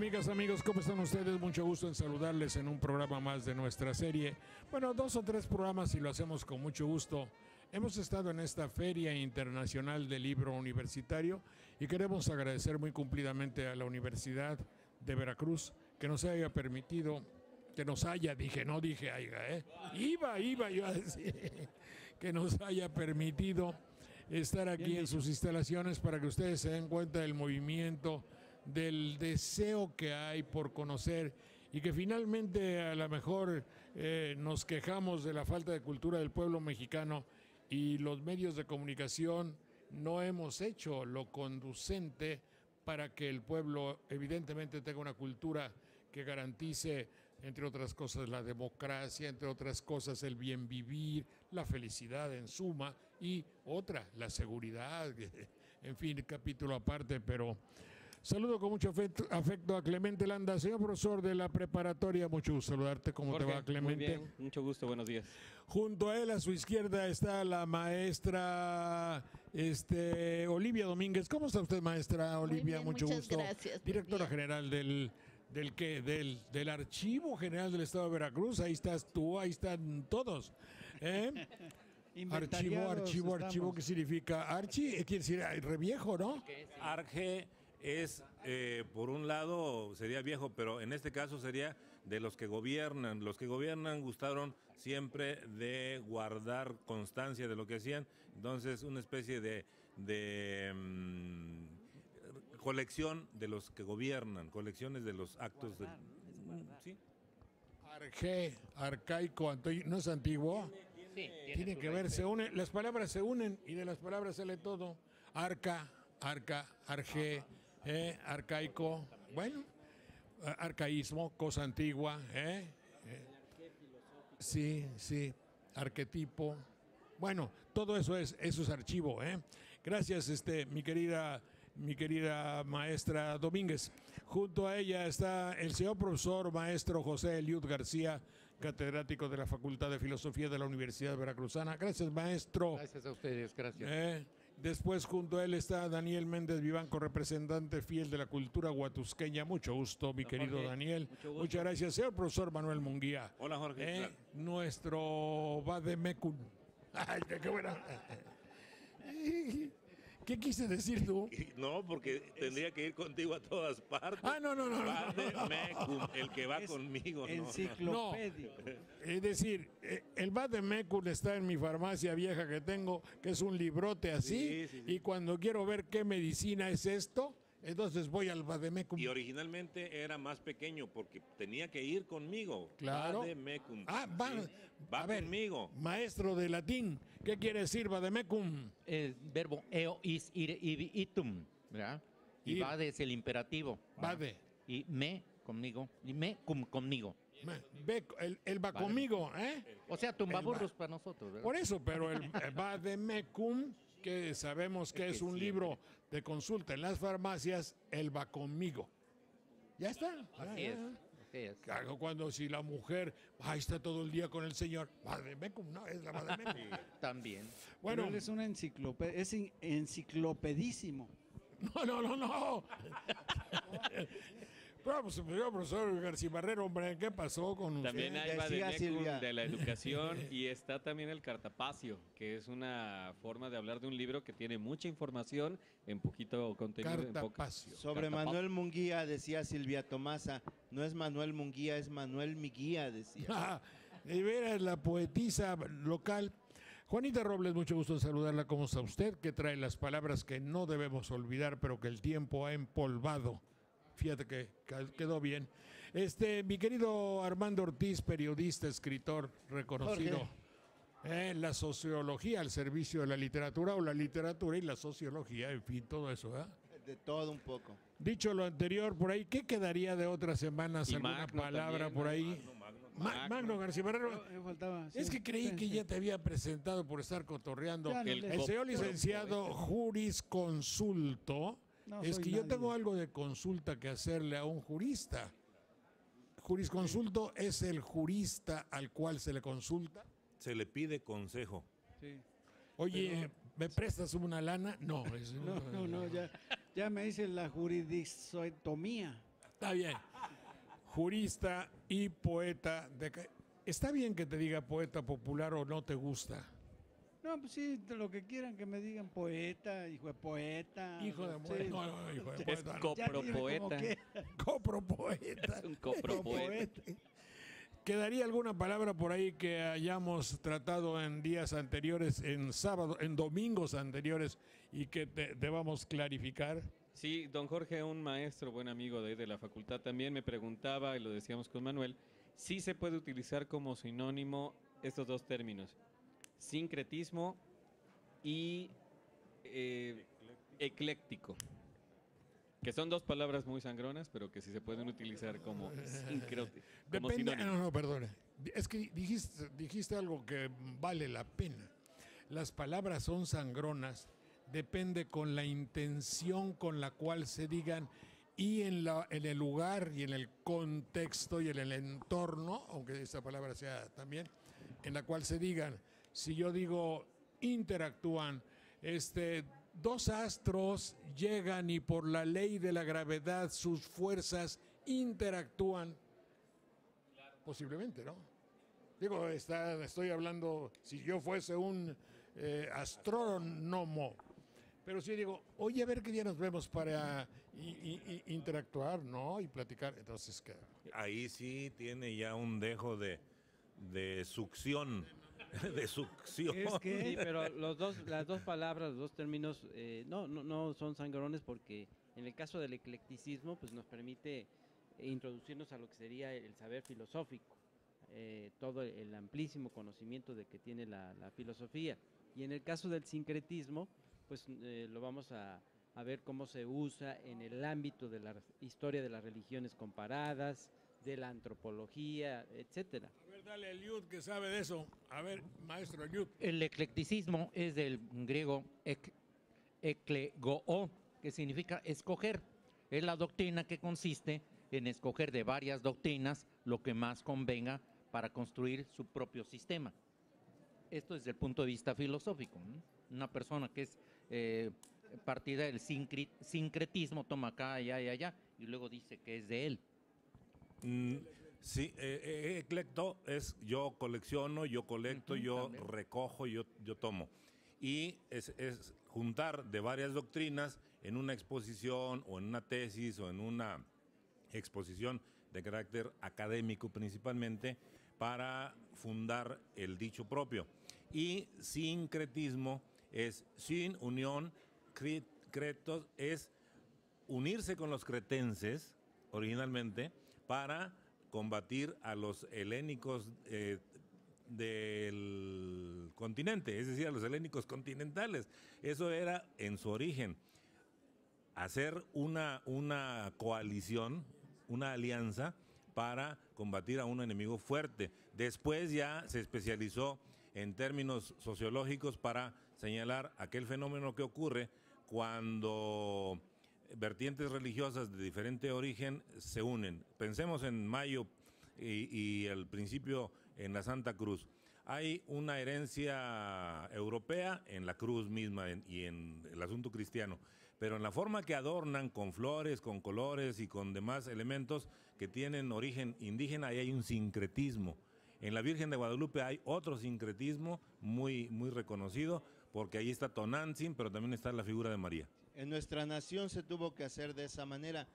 Amigas, amigos, ¿cómo están ustedes? Mucho gusto en saludarles en un programa más de nuestra serie. Bueno, 2 o 3 programas y lo hacemos con mucho gusto. Hemos estado en esta Feria Internacional del Libro Universitario y queremos agradecer muy cumplidamente a la Universidad de Veracruz que nos haya permitido, que nos haya, dije, no dije haya, iba yo a decir, que nos haya permitido estar aquí en sus instalaciones para que ustedes se den cuenta del movimiento, del deseo que hay por conocer y que finalmente a lo mejor nos quejamos de la falta de cultura del pueblo mexicano y los medios de comunicación no hemos hecho lo conducente para que el pueblo evidentemente tenga una cultura que garantice, entre otras cosas, la democracia, entre otras cosas, el bien vivir, la felicidad en suma y otra, la seguridad, en fin, capítulo aparte, pero saludo con mucho afecto a Clemente Landa, señor profesor de la preparatoria, mucho gusto saludarte. ¿Cómo Jorge, te va, Clemente? Muy bien, mucho gusto, buenos días. Junto a él, a su izquierda, está la maestra Olivia Domínguez. ¿Cómo está usted, maestra Olivia? Bien, mucho muchas gusto. gracias. Directora general del Archivo General del Estado de Veracruz. Ahí estás tú, ahí están todos. Archivo, ¿qué significa? Archi, quiere decir re viejo, ¿no? Arge es, por un lado, sería viejo, pero en este caso sería de los que gobiernan. Los que gobiernan gustaron siempre de guardar constancia de lo que hacían. Entonces, una especie de colección de los que gobiernan, colecciones de los actos. ¿Sí? Arge, arcaico, ¿no es antiguo? Sí, Tiene que ver, se unen, las palabras se unen y de las palabras sale todo. Arca, arge, arcaico, bueno, arcaísmo, cosa antigua, sí, arquetipo. Bueno, todo eso es archivo, Gracias, mi querida maestra Domínguez. Junto a ella está el señor profesor maestro José Eliud García, catedrático de la Facultad de Filosofía de la Universidad Veracruzana. Gracias, maestro. Gracias a ustedes, gracias. Después junto a él está Daniel Méndez Vivanco, representante fiel de la cultura huatusqueña. Mucho gusto, mi querido Jorge, Daniel. mucho gusto. Muchas gracias, señor profesor Manuel Munguía. Hola, Jorge. Nuestro Vademecum. Ay, qué buena. ¿Qué quise decir tú? No, porque tendría que ir contigo a todas partes. No. Vademecum, el que va conmigo. Enciclopedia. Es decir, el Vademecum está en mi farmacia vieja que tengo, que es un librote así, Sí. y cuando quiero ver qué medicina es esto, entonces voy al Vademecum. Y originalmente era más pequeño porque tenía que ir conmigo. Claro. Vademecum. Va a ver, conmigo. maestro de latín, ¿qué quiere decir Vademecum? El verbo eo, is, ire, ibi, itum, ¿verdad? Y Ir. vade es el imperativo. ¿verdad? Vade. Y me, conmigo. Y me, conmigo. Él va conmigo, O sea, tumbaburros para nosotros, ¿verdad? Por eso, pero el Vademecum, que sabemos que es un libro de consulta en las farmacias, él va conmigo. Ya está. Así es. Claro, cuando si la mujer está todo el día con el señor, Vademecum, no, es la Vademecum. También. Bueno, Pero él es una enciclopedia, es enciclopedísimo. no. Vamos, señor profesor García Barrero, hombre, ¿qué pasó con usted? También hay Decía Vademecum Silvia. de la educación y está también el cartapacio, que es una forma de hablar de un libro que tiene mucha información en poquito contenido. Cartapacio. Sobre Manuel Munguía decía Silvia Tomasa, no es Manuel Munguía, es Manuel Miguía, decía. De veras, la poetisa local. Juanita Robles, mucho gusto en saludarla. ¿Cómo está usted? Que trae las palabras que no debemos olvidar, pero que el tiempo ha empolvado. Fíjate que quedó bien. Mi querido Armando Ortiz, periodista, escritor reconocido. La sociología al servicio de la literatura, o la literatura y la sociología, en fin, todo eso, ¿verdad? De todo un poco. Dicho lo anterior, por ahí, ¿qué quedaría de otras semanas? Y ¿Alguna Magno palabra también, por ¿no? ahí? Magno García Barrero. Me faltaba, sí. Es que creí que ya te había presentado por estar cotorreando. Ya no El le- señor licenciado jurisconsulto. No Es soy que yo nadie. tengo algo de consulta que hacerle a un jurista. Jurisconsulto es el jurista al cual se le consulta. Se le pide consejo. Sí. Oye, ¿me prestas una lana? No, No, ya me dice la jurisdicciontomía. Está bien. Jurista y poeta. ¿Está bien que te diga poeta popular o no te gusta? No, pues sí, de lo que quieran que me digan, poeta, hijo de poeta. Hijo de sí. poeta. No, hijo de Es poeta. No. copropoeta. como que- Copropoeta. Es un copropoeta. ¿Quedaría alguna palabra por ahí que hayamos tratado en días anteriores, en sábado, en domingos anteriores y que debamos clarificar? Sí, don Jorge, un maestro, buen amigo de ahí de la facultad, también me preguntaba, y lo decíamos con Manuel, si se puede utilizar como sinónimo estos dos términos, sincretismo y ecléctico, que son dos palabras muy sangronas, pero que sí se pueden utilizar como como Depende, sinónimo. no, perdone. Es que dijiste algo que vale la pena. Las palabras son sangronas, depende con la intención con la cual se digan y en el lugar y en el contexto y en el entorno, aunque esta palabra sea también, en la cual se digan. Si yo digo interactúan, dos astros llegan y por la ley de la gravedad sus fuerzas interactúan. Posiblemente, ¿no? Digo, estoy hablando, si yo fuese un astrónomo, pero si digo, oye, a ver qué día nos vemos para interactuar, ¿no? Y platicar, entonces, ¿qué? Ahí sí tiene ya un dejo de succión, de succión. Es que Sí, pero las dos palabras, los dos términos, no son sangrones porque en el caso del eclecticismo, pues nos permite introducirnos a lo que sería el saber filosófico, todo el amplísimo conocimiento de que tiene la filosofía. Y en el caso del sincretismo, pues lo vamos a ver cómo se usa en el ámbito de la historia de las religiones comparadas, de la antropología, etcétera. A ver, dale a Eliud que sabe de eso. A ver, maestro Eliud. El eclecticismo es del griego eklegoo, que significa escoger. Es la doctrina que consiste en escoger de varias doctrinas lo que más convenga para construir su propio sistema. Esto desde el punto de vista filosófico, ¿no? Una persona que es partida del sincretismo toma acá, allá y allá, y luego dice que es de él. Sí, eclecto es yo colecciono, yo colecto, yo también. recojo, yo tomo. Y es juntar de varias doctrinas en una exposición o en una tesis o en una exposición de carácter académico principalmente para fundar el dicho propio. Y sincretismo es sin unión, cretos es unirse con los cretenses originalmente para combatir a los helénicos del continente, es decir, a los helénicos continentales. Eso era en su origen, hacer una coalición, una alianza para combatir a un enemigo fuerte. Después ya se especializó en términos sociológicos para señalar aquel fenómeno que ocurre cuando vertientes religiosas de diferente origen se unen. Pensemos en Mayo y al principio en la Santa Cruz. Hay una herencia europea en la cruz misma y en el asunto cristiano, pero en la forma que adornan con flores, con colores y con demás elementos que tienen origen indígena, ahí hay un sincretismo. En la Virgen de Guadalupe hay otro sincretismo muy, muy reconocido, porque ahí está Tonantzin, pero también está la figura de María. En nuestra nación se tuvo que hacer de esa manera.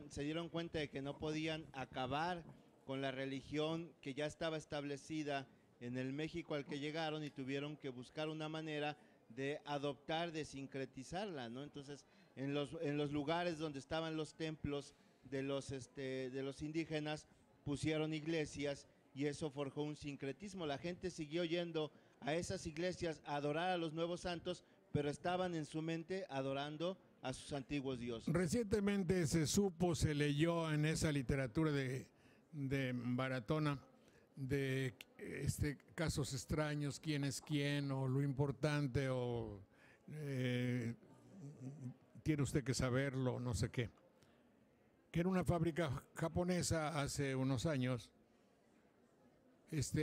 Se dieron cuenta de que no podían acabar con la religión que ya estaba establecida en el México al que llegaron y tuvieron que buscar una manera de adoptar, de sincretizarla, ¿no? Entonces, en los lugares donde estaban los templos de los indígenas, pusieron iglesias y eso forjó un sincretismo. La gente siguió yendo a esas iglesias a adorar a los nuevos santos, pero estaban en su mente adorando a sus antiguos dioses. Recientemente se leyó en esa literatura de Baratona de casos extraños, quién es quién, o lo importante, o tiene usted que saberlo, no sé qué. Que era una fábrica japonesa hace unos años.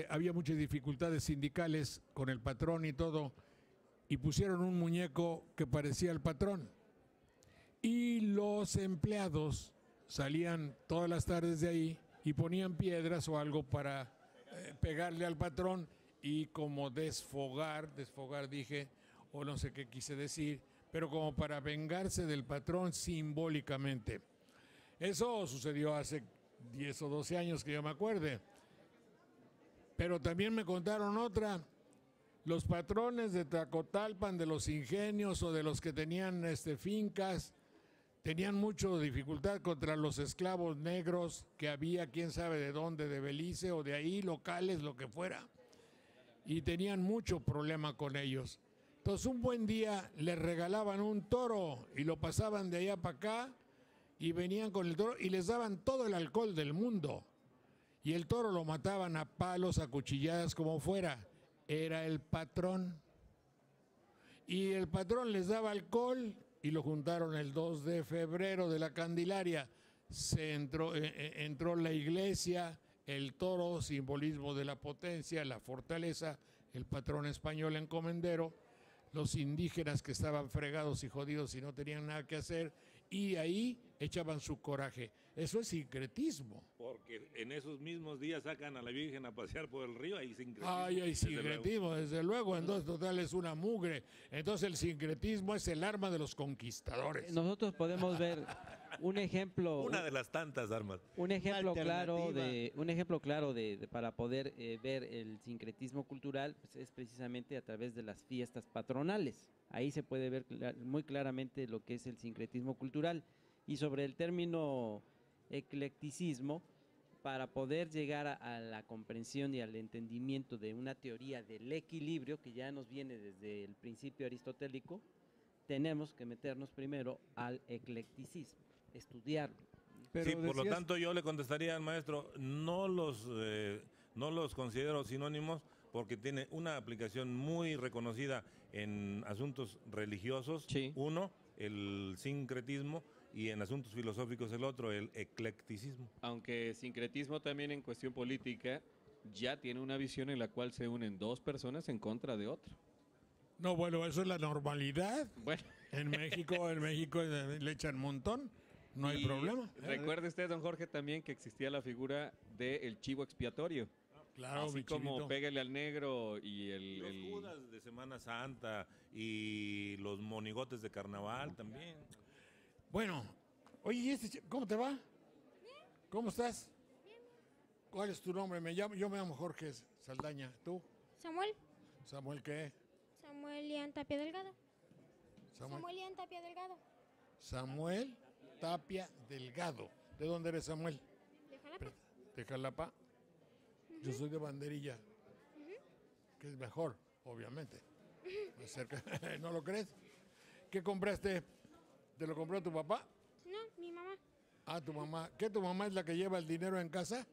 Había muchas dificultades sindicales con el patrón y todo, y pusieron un muñeco que parecía el patrón. Y los empleados salían todas las tardes de ahí y ponían piedras o algo para pegarle al patrón y como desfogar dije, o no sé qué quise decir, pero como para vengarse del patrón simbólicamente. Eso sucedió hace 10 o 12 años que yo me acuerde. Pero también me contaron otra. Los patrones de Tlacotalpan, de los ingenios o de los que tenían fincas, tenían mucha dificultad contra los esclavos negros que había, quién sabe de dónde, de Belice o de ahí, locales, lo que fuera. Y tenían mucho problema con ellos. Entonces un buen día les regalaban un toro y lo pasaban de allá para acá y venían con el toro y les daban todo el alcohol del mundo. Y el toro lo mataban a palos, a cuchilladas, como fuera. Era el patrón. Y el patrón les daba alcohol y lo juntaron el 2 de febrero de la Candelaria. Entró la iglesia, el toro, simbolismo de la potencia, la fortaleza, el patrón español encomendero, los indígenas que estaban fregados y jodidos y no tenían nada que hacer, y ahí echaban su coraje. Eso es sincretismo. Porque en esos mismos días sacan a la Virgen a pasear por el río, hay sincretismo. Ay, hay sincretismo, desde luego. Entonces, total, es una mugre. Entonces, el sincretismo es el arma de los conquistadores. Nosotros podemos ver un ejemplo. Una de las tantas armas. Un ejemplo Alternativa. claro para poder ver el sincretismo cultural, pues, es precisamente a través de las fiestas patronales. Ahí se puede ver muy claramente lo que es el sincretismo cultural. Y sobre el término eclecticismo, para poder llegar a la comprensión y al entendimiento de una teoría del equilibrio que ya nos viene desde el principio aristotélico, tenemos que meternos primero al eclecticismo, estudiarlo. Pero sí, por lo decías- tanto yo le contestaría al maestro, no los considero sinónimos porque tiene una aplicación muy reconocida en asuntos religiosos, Sí. uno, el sincretismo, y en asuntos filosóficos el otro, el eclecticismo. Aunque sincretismo también en cuestión política ya tiene una visión en la cual se unen dos personas en contra de otra. No, bueno, eso es la normalidad. Bueno, En México le echan un montón, no hay y problema. recuerde usted, don Jorge, también que existía la figura del chivo expiatorio. Claro, Así mi como chivito. Pégale al negro y Los Judas de Semana Santa y los monigotes de carnaval también. Bueno, oye, ¿cómo te va? ¿Cómo estás? ¿Cuál es tu nombre? Yo me llamo Jorge Saldaña. ¿Tú? Samuel. ¿Samuel qué? Samuel Ian Tapia Delgado. Samuel. Samuel Ian Tapia Delgado. Samuel Tapia Delgado. ¿De dónde eres, Samuel? De Jalapa. ¿De Jalapa? Yo soy de Banderilla, que es mejor, obviamente. Más cerca. ¿No lo crees? ¿Qué compraste? ¿Te lo compró tu papá? No, mi mamá. Ah, tu mamá. ¿Qué, tu mamá es la que lleva el dinero en casa?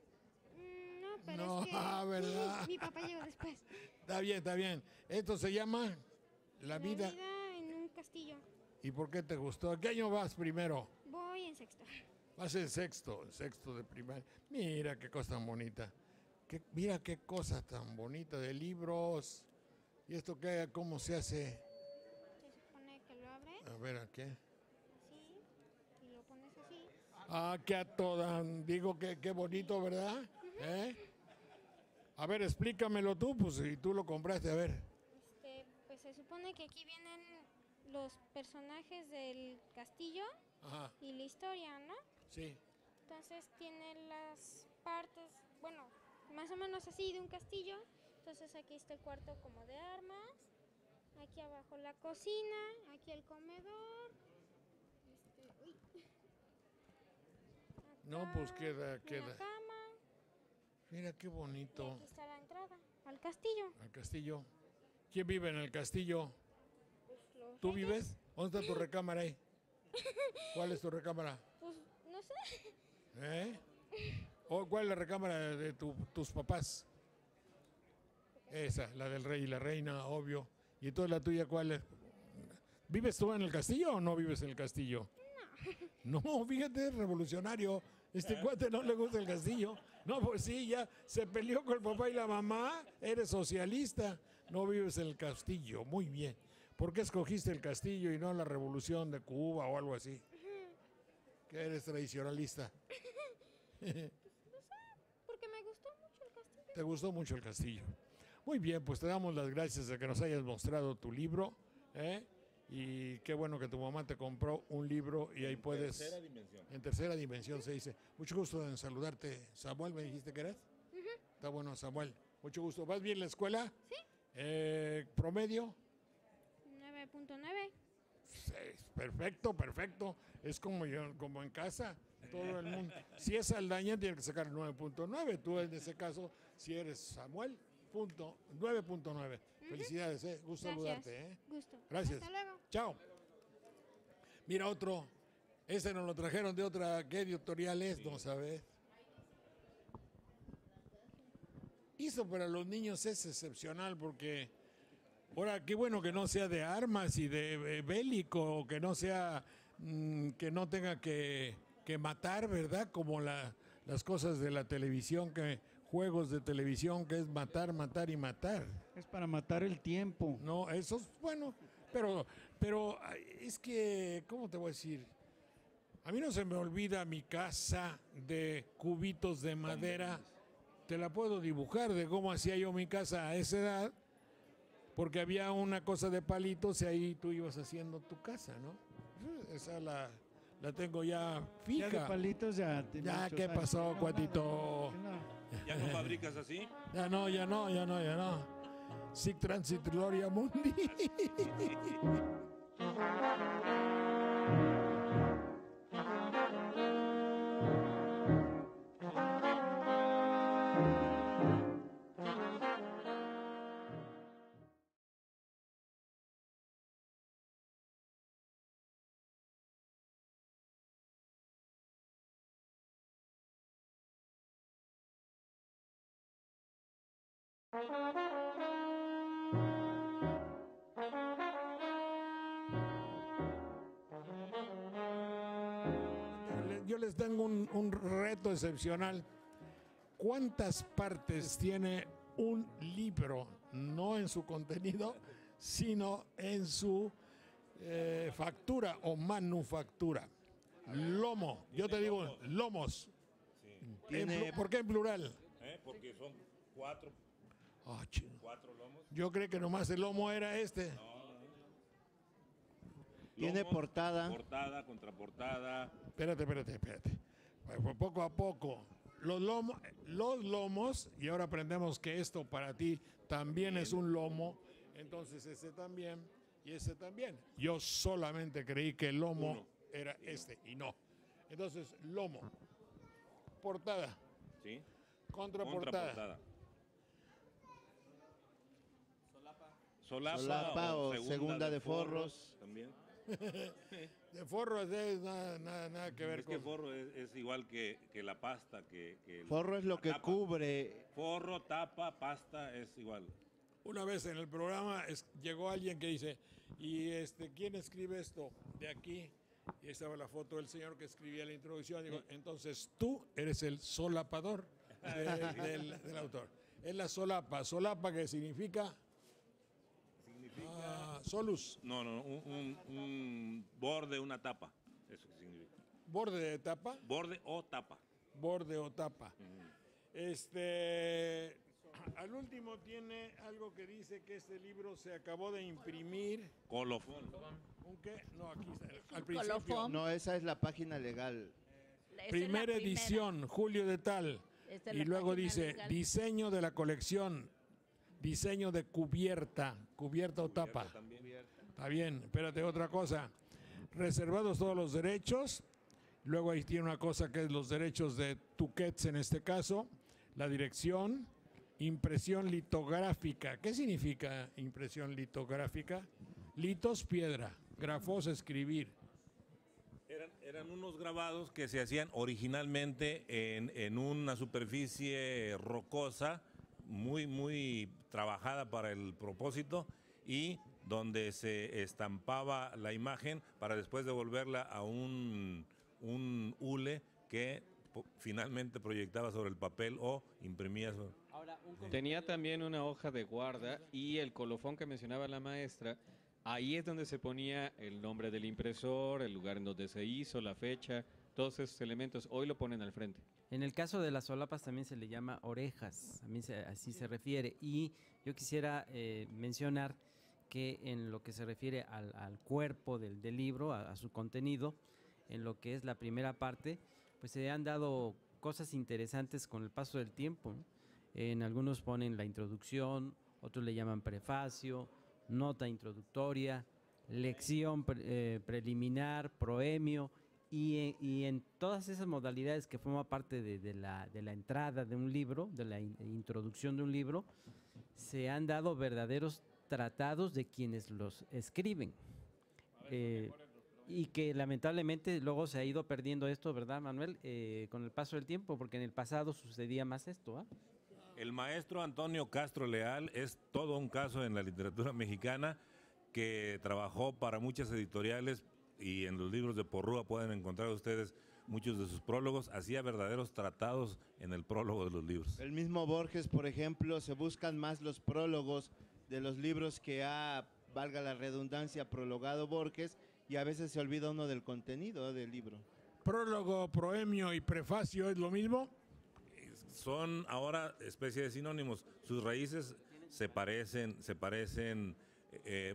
No, pero No, es que ¿verdad? mi papá llegó después. Está bien, está bien. Esto se llama La vida. en un castillo. ¿Y por qué te gustó? ¿A qué año vas primero? Voy en sexto. Vas en sexto de primaria. Mira qué cosa tan bonita. Mira qué cosa tan bonita de libros. ¿Y esto qué? ¿Cómo se hace? Se supone que lo abres A ver, ¿a qué? así y lo pones así. Ah, que a toda. Digo que qué bonito, ¿verdad? ¿Eh? A ver, explícamelo tú, pues si tú lo compraste, a ver. Pues se supone que aquí vienen los personajes del castillo Ajá, y la historia, ¿no? sí. Entonces tiene las partes, bueno, más o menos así de un castillo. Entonces aquí está el cuarto como de armas, aquí abajo la cocina, aquí el comedor. Uy. No, Acá pues queda. una cama, Mira qué y bonito. aquí está la entrada al castillo. Al castillo. ¿Quién vive en el castillo? Pues los ¿Tú reyes, vives? ¿Dónde está tu recámara ahí? ¿Cuál es tu recámara? Pues no sé. ¿Eh? ¿O cuál es la recámara de tus papás? Esa, la del rey y la reina, obvio. ¿Y entonces la tuya cuál es? ¿Vives tú en el castillo o no vives en el castillo? No. No, fíjate, es revolucionario. Este cuate no le gusta el castillo. No, pues sí, ya se peleó con el papá y la mamá. Eres socialista. No vives en el castillo. Muy bien. ¿Por qué escogiste el castillo y no la revolución de Cuba o algo así? Que eres tradicionalista. Porque me gustó mucho el castillo. Te gustó mucho el castillo. Muy bien, pues te damos las gracias de que nos hayas mostrado tu libro, ¿eh? Y qué bueno que tu mamá te compró un libro y ahí puedes... Tercera dimensión. En tercera dimensión se dice. Mucho gusto en saludarte. Samuel, ¿me dijiste que eres? Está bueno, Samuel. Mucho gusto. ¿Vas bien en la escuela? Sí. ¿Promedio? 9.9. Sí, perfecto, perfecto. Es como yo, como en casa, todo el mundo. Si es Saldaña, tiene que sacar 9.9. Tú en ese caso, si eres Samuel, 9.9. Felicidades, gusto Gracias. saludarte. Gusto. Gracias. Hasta luego. Chao. Mira otro. Este nos lo trajeron de otra. ¿Qué editorial es? Vamos a ver. Hizo para los niños es excepcional porque ahora qué bueno que no sea de armas y de bélico, que no sea que no tenga que matar, ¿verdad? Como las cosas de la televisión, que juegos de televisión que es matar, matar y matar. Es para matar el tiempo. No, eso es bueno, pero es que, ¿cómo te voy a decir? A mí no se me olvida mi casa de cubitos de madera. Te la puedo dibujar de cómo hacía yo mi casa a esa edad, porque había una cosa de palitos y ahí tú ibas haciendo tu casa, ¿no? Esa la tengo ya fija. Ya de palitos ya. Ya, ¿qué pasó, cuatito? ¿Ya no fabricas así? Ya no. Sic transit gloria mundi. Yo les tengo un reto excepcional. ¿Cuántas partes tiene un libro? No en su contenido, sino en su factura o manufactura. Lomo. Yo te digo, lomos. ¿Por qué en plural? Porque son 4 lomos. Yo creo que nomás el lomo era este. Tiene Lomos, portada. Portada, contraportada. Espérate. Poco a poco. Los lomos, y ahora aprendemos que esto para ti también es un lomo. Entonces ese también y ese también. Yo solamente creí que el lomo era este y no. Entonces, lomo. Portada. Sí. Contraportada. Solapa o segunda de forros. También. De forro es nada que ver Es que forro es igual que la pasta. Que Forro es lo la que tapa. cubre. Forro, tapa, pasta es igual. Una vez en el programa llegó alguien que dice, ¿y quién escribe esto de aquí? Y estaba la foto del señor que escribía la introducción. Digo, entonces tú eres el solapador del autor. Es la solapa. ¿Solapa qué significa? Solus. No, un borde, una tapa. Eso significa. ¿Borde de tapa? Borde o tapa. Borde o tapa. Al último tiene algo que dice que este libro se acabó de imprimir. Colofón. ¿Un qué? No, aquí está. Al colofón. principio. No, esa es la página legal. Esa es la Primera edición, julio de tal. Esta es Y la luego página dice, legal. diseño de la colección, diseño de cubierta o tapa. También. Está bien, espérate, otra cosa. Reservados todos los derechos. Luego ahí tiene una cosa que es los derechos de Tuquets en este caso. La dirección, impresión litográfica. ¿Qué significa impresión litográfica? Litos, piedra. Grafos, escribir. Eran unos grabados que se hacían originalmente en una superficie rocosa, muy trabajada para el propósito, y donde se estampaba la imagen para después devolverla a un hule que finalmente proyectaba sobre el papel o imprimía sobre... Ahora, Tenía también una hoja de guarda y el colofón que mencionaba la maestra, ahí es donde se ponía el nombre del impresor, el lugar en donde se hizo, la fecha, todos esos elementos, hoy lo ponen al frente. En el caso de las solapas también se le llama orejas, así se refiere. Y yo quisiera mencionar que en lo que se refiere al cuerpo del libro, a su contenido, en lo que es la primera parte, pues se han dado cosas interesantes con el paso del tiempo, ¿no? En algunos ponen la introducción, otros le llaman prefacio, nota introductoria, lección preliminar, proemio, y en todas esas modalidades que forman parte de la entrada de un libro, de la introducción de un libro, se han dado verdaderos tratados de quienes los escriben. Y que lamentablemente luego se ha ido perdiendo esto, ¿verdad, Manuel? Con el paso del tiempo, porque en el pasado sucedía más esto, ¿ah? El maestro Antonio Castro Leal es todo un caso en la literatura mexicana, que trabajó para muchas editoriales, y en los libros de Porrúa pueden encontrar ustedes muchos de sus prólogos. Hacía verdaderos tratados en el prólogo de los libros. El mismo Borges, por ejemplo, se buscan más los prólogos de los libros que ha, valga la redundancia, prologado Borges, y a veces se olvida uno del contenido del libro. Prólogo, proemio y prefacio, ¿es lo mismo? Son ahora especie de sinónimos. Sus raíces se parecen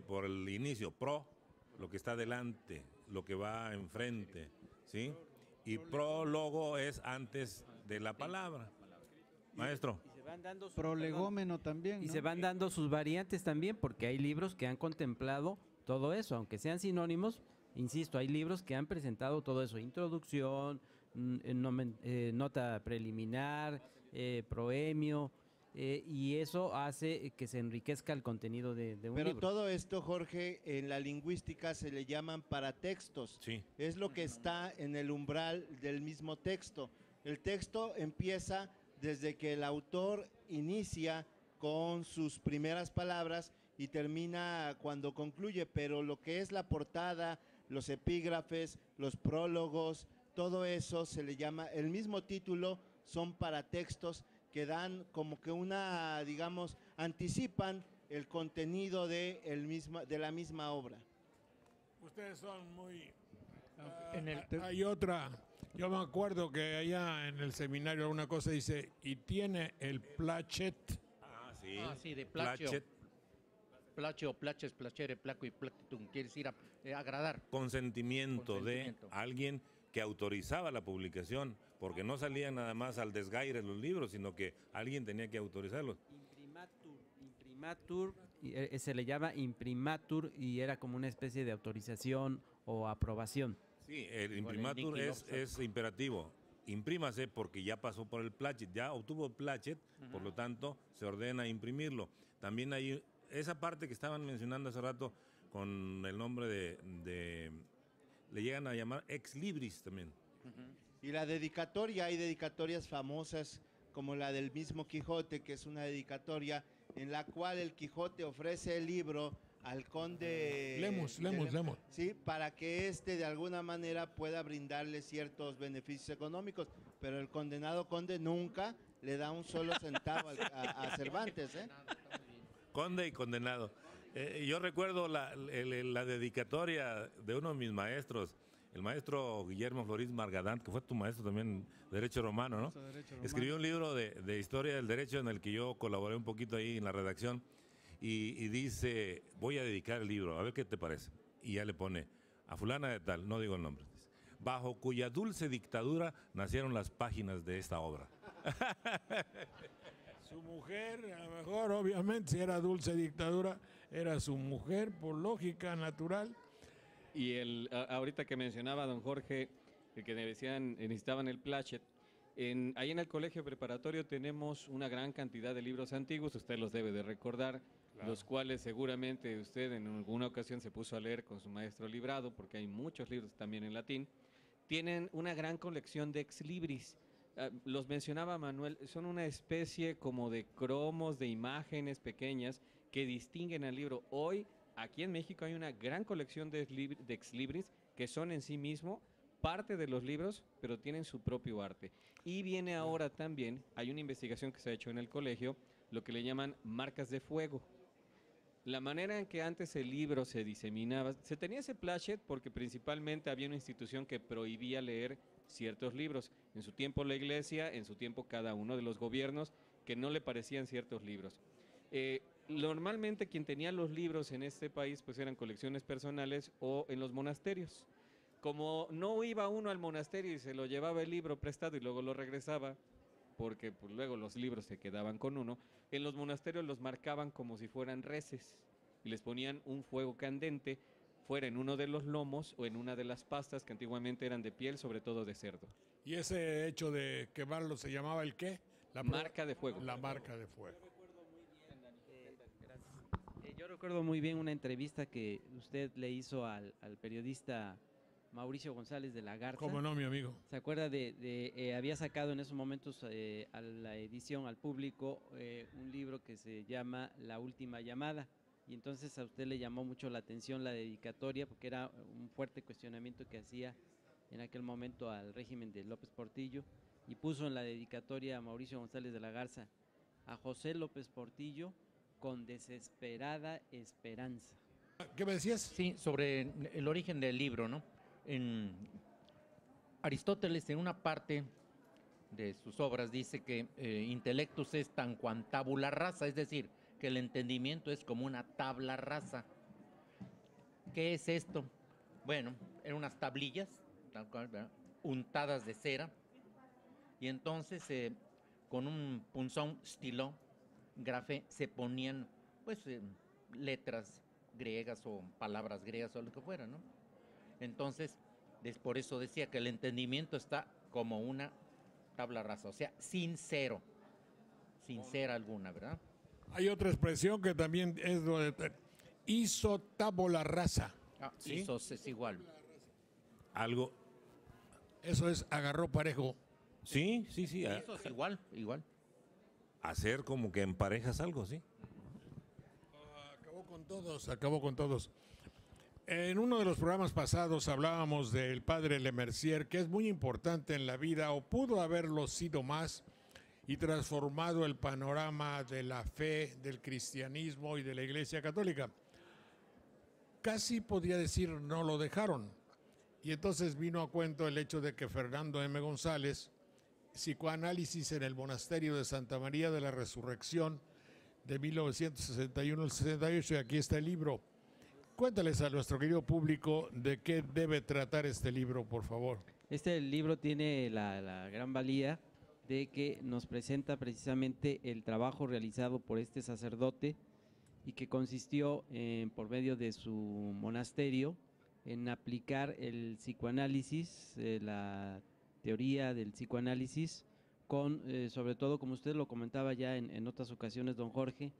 por el inicio. Pro, lo que está delante, lo que va enfrente, ¿sí? Y prólogo es antes de la palabra. Maestro. Y se van dando Prolegómeno también, y ¿no? se van dando sus variantes también, porque hay libros que han contemplado todo eso, aunque sean sinónimos. Insisto, hay libros que han presentado todo eso: introducción, nota preliminar, proemio, y eso hace que se enriquezca el contenido de un Pero libro. todo esto, Jorge, en la lingüística se le llaman paratextos. Sí. Es lo que está en el umbral del mismo texto. El texto empieza desde que el autor inicia con sus primeras palabras y termina cuando concluye, pero lo que es la portada, los epígrafes, los prólogos, todo eso se le llama, el mismo título, son paratextos que dan como que una, digamos, anticipan el contenido de la misma obra. Ustedes son muy... Hay otra, yo me acuerdo que allá en el seminario una cosa dice, y tiene el plachet. Ah, sí. Ah, sí, de placeo. Plachet. Placeo, plaches, placere, placo y placitum. Quiere decir agradar. Consentimiento Consentimiento. de alguien que autorizaba la publicación, porque no salían nada más al desgaire los libros, sino que alguien tenía que autorizarlos. Imprimatur, se le llama imprimatur, y era como una especie de autorización o aprobación. Sí, el Igual imprimatur en es imperativo. Imprímase porque ya pasó por el plachet, ya obtuvo el plachet, por lo tanto se ordena imprimirlo. También hay esa parte que estaban mencionando hace rato con el nombre de le llegan a llamar ex libris también. Y la dedicatoria, hay dedicatorias famosas como la del mismo Quijote, que es una dedicatoria en la cual el Quijote ofrece el libro al conde Lemus. Sí, para que éste de alguna manera pueda brindarle ciertos beneficios económicos, pero el condenado conde nunca le da un solo centavo a Cervantes, ¿eh? Conde y condenado. Yo recuerdo la dedicatoria de uno de mis maestros, el maestro Guillermo Florís Margadán, que fue tu maestro también de Derecho Romano, ¿no? Escribió un libro de historia del derecho en el que yo colaboré un poquito ahí en la redacción, y dice, voy a dedicar el libro, a ver qué te parece. Y ya le pone, a fulana de tal, no digo el nombre, bajo cuya dulce dictadura nacieron las páginas de esta obra. Su mujer, a lo mejor, obviamente, si era dulce dictadura, era su mujer, por lógica natural. Y ahorita que mencionaba don Jorge, el que necesitaban el plachet, ahí en el colegio preparatorio tenemos una gran cantidad de libros antiguos, usted los debe de recordar, claro, los cuales seguramente usted en alguna ocasión se puso a leer con su maestro librado, porque hay muchos libros también en latín. Tienen una gran colección de ex libris. Los mencionaba Manuel, son una especie como de cromos, de imágenes pequeñas que distinguen al libro. Hoy, aquí en México hay una gran colección de ex libris que son en sí mismo parte de los libros, pero tienen su propio arte. Y viene ahora también, hay una investigación que se ha hecho en el colegio, lo que le llaman marcas de fuego. La manera en que antes el libro se diseminaba, se tenía ese plachet porque principalmente había una institución que prohibía leer ciertos libros. En su tiempo la iglesia, en su tiempo cada uno de los gobiernos que no le parecían ciertos libros. Normalmente quien tenía los libros en este país pues eran colecciones personales o en los monasterios. Como no iba uno al monasterio y se lo llevaba el libro prestado y luego lo regresaba, porque pues, luego los libros se quedaban con uno, en los monasterios los marcaban como si fueran reses y les ponían un fuego candente, fuera en uno de los lomos o en una de las pastas que antiguamente eran de piel, sobre todo de cerdo. ¿Y ese hecho de quemarlo se llamaba el qué? Marca de fuego. La marca de fuego. Yo recuerdo muy bien una entrevista que usted le hizo al periodista Mauricio González de la Garza. ¿Cómo no, mi amigo? ¿Se acuerda había sacado en esos momentos a la edición, al público, un libro que se llama La Última Llamada? Y entonces a usted le llamó mucho la atención la dedicatoria porque era un fuerte cuestionamiento que hacía en aquel momento al régimen de López Portillo y puso en la dedicatoria a Mauricio González de la Garza: a José López Portillo con desesperada esperanza. ¿Qué me decías? Sí, sobre el origen del libro, ¿no? Aristóteles en una parte de sus obras dice que intellectus es tan quam tabula rasa, es decir, que el entendimiento es como una tabla rasa. ¿Qué es esto? Bueno, eran unas tablillas, tal cual, ¿verdad?, untadas de cera, y entonces con un punzón stiló, grafé, se ponían pues letras griegas o palabras griegas o lo que fuera, ¿no? Entonces, por eso decía que el entendimiento está como una tabla rasa, o sea, sin cero, sin cera alguna, ¿verdad? Hay otra expresión que también es lo de hizo tabula rasa. ¿Sí? Isos es igual. Algo. Eso es agarró parejo. Sí. Eso es igual. Hacer como que emparejas algo, sí. Acabó con todos. En uno de los programas pasados hablábamos del padre Lemercier, que es muy importante en la vida, o pudo haberlo sido más, y transformado el panorama de la fe, del cristianismo y de la Iglesia Católica. Casi podría decir no lo dejaron. Y entonces vino a cuento el hecho de que Fernando M. González, psicoanálisis en el monasterio de Santa María de la Resurrección de 1961 al 68, y aquí está el libro. Cuéntales a nuestro querido público de qué debe tratar este libro, por favor. Este libro tiene la gran valía de que nos presenta precisamente el trabajo realizado por este sacerdote y que consistió por medio de su monasterio en aplicar el psicoanálisis, la teoría del psicoanálisis con, sobre todo, como usted lo comentaba ya en otras ocasiones, don Jorge,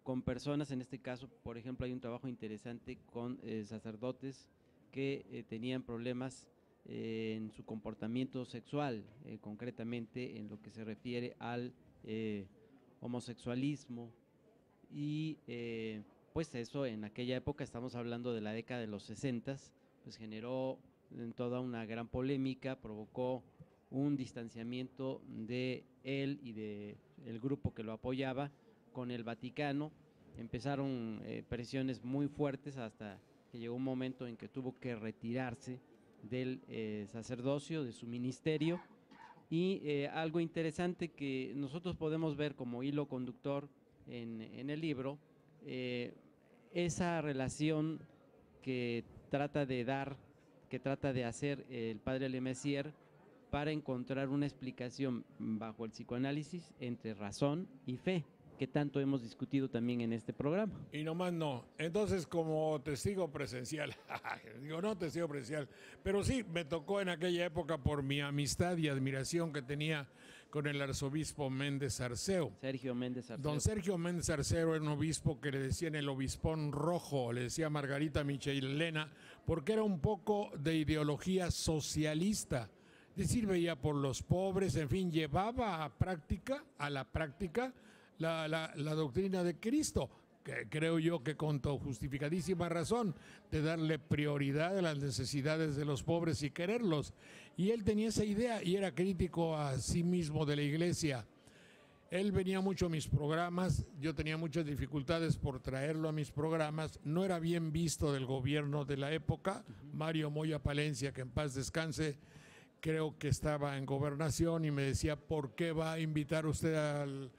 con personas, en este caso, por ejemplo, hay un trabajo interesante con sacerdotes que tenían problemas en su comportamiento sexual, concretamente en lo que se refiere al homosexualismo, y pues eso en aquella época, estamos hablando de la década de los 60, pues generó toda una gran polémica, provocó un distanciamiento de él y de el grupo que lo apoyaba con el Vaticano. Empezaron presiones muy fuertes hasta que llegó un momento en que tuvo que retirarse del sacerdocio, de su ministerio. Y algo interesante que nosotros podemos ver como hilo conductor en el libro, esa relación que trata de hacer el padre Lemercier para encontrar una explicación bajo el psicoanálisis entre razón y fe, que tanto hemos discutido también en este programa. Y nomás no. Entonces, como testigo presencial, digo, no testigo presencial, pero sí me tocó en aquella época por mi amistad y admiración que tenía con el arzobispo Méndez Arceo. Sergio Méndez Arceo. Don Sergio Méndez Arceo era un obispo que le decían el obispón rojo, le decía Margarita Michelena, porque era un poco de ideología socialista. Es decir, veía por los pobres, en fin, llevaba a la práctica, la doctrina de Cristo, que creo yo que con justificadísima razón de darle prioridad a las necesidades de los pobres y quererlos. Y él tenía esa idea y era crítico a sí mismo de la iglesia. Él venía mucho a mis programas, yo tenía muchas dificultades por traerlo a mis programas, no era bien visto del gobierno de la época, Mario Moya Palencia, que en paz descanse, creo que estaba en Gobernación y me decía, ¿por qué va a invitar usted al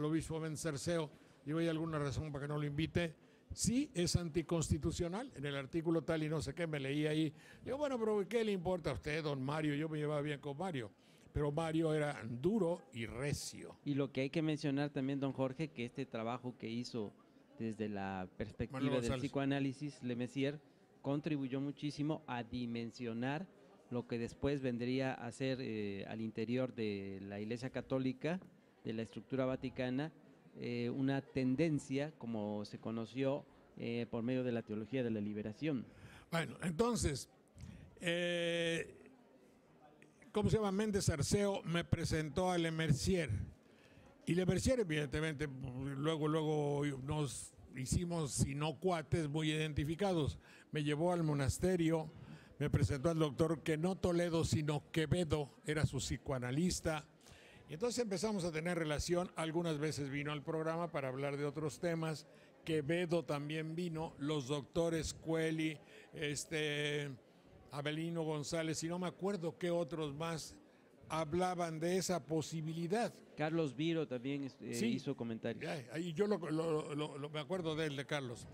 obispo Ben Cerceo? Digo, ¿hay alguna razón para que no lo invite? Sí, es anticonstitucional, en el artículo tal y no sé qué, me leí ahí. Digo, bueno, pero ¿qué le importa a usted, don Mario? Yo me llevaba bien con Mario, pero Mario era duro y recio. Y lo que hay que mencionar también, don Jorge, que este trabajo que hizo desde la perspectiva Manuel del González. psicoanálisis, Le Messier, contribuyó muchísimo a dimensionar lo que después vendría a ser al interior de la Iglesia Católica, de la estructura vaticana, una tendencia como se conoció por medio de la teología de la liberación. Bueno, entonces, ¿cómo se llama? Méndez Arceo me presentó a Le Mercier. Y Le Mercier, evidentemente, luego nos hicimos, si no cuates, muy identificados. Me llevó al monasterio, me presentó al doctor que no Toledo, sino Quevedo, era su psicoanalista. Y entonces empezamos a tener relación, algunas veces vino al programa para hablar de otros temas, Quevedo también vino, los doctores Cueli, Abelino González, y no me acuerdo qué otros más hablaban de esa posibilidad. Carlos Viro también Sí. hizo comentarios. Ahí yo me acuerdo de él, de Carlos.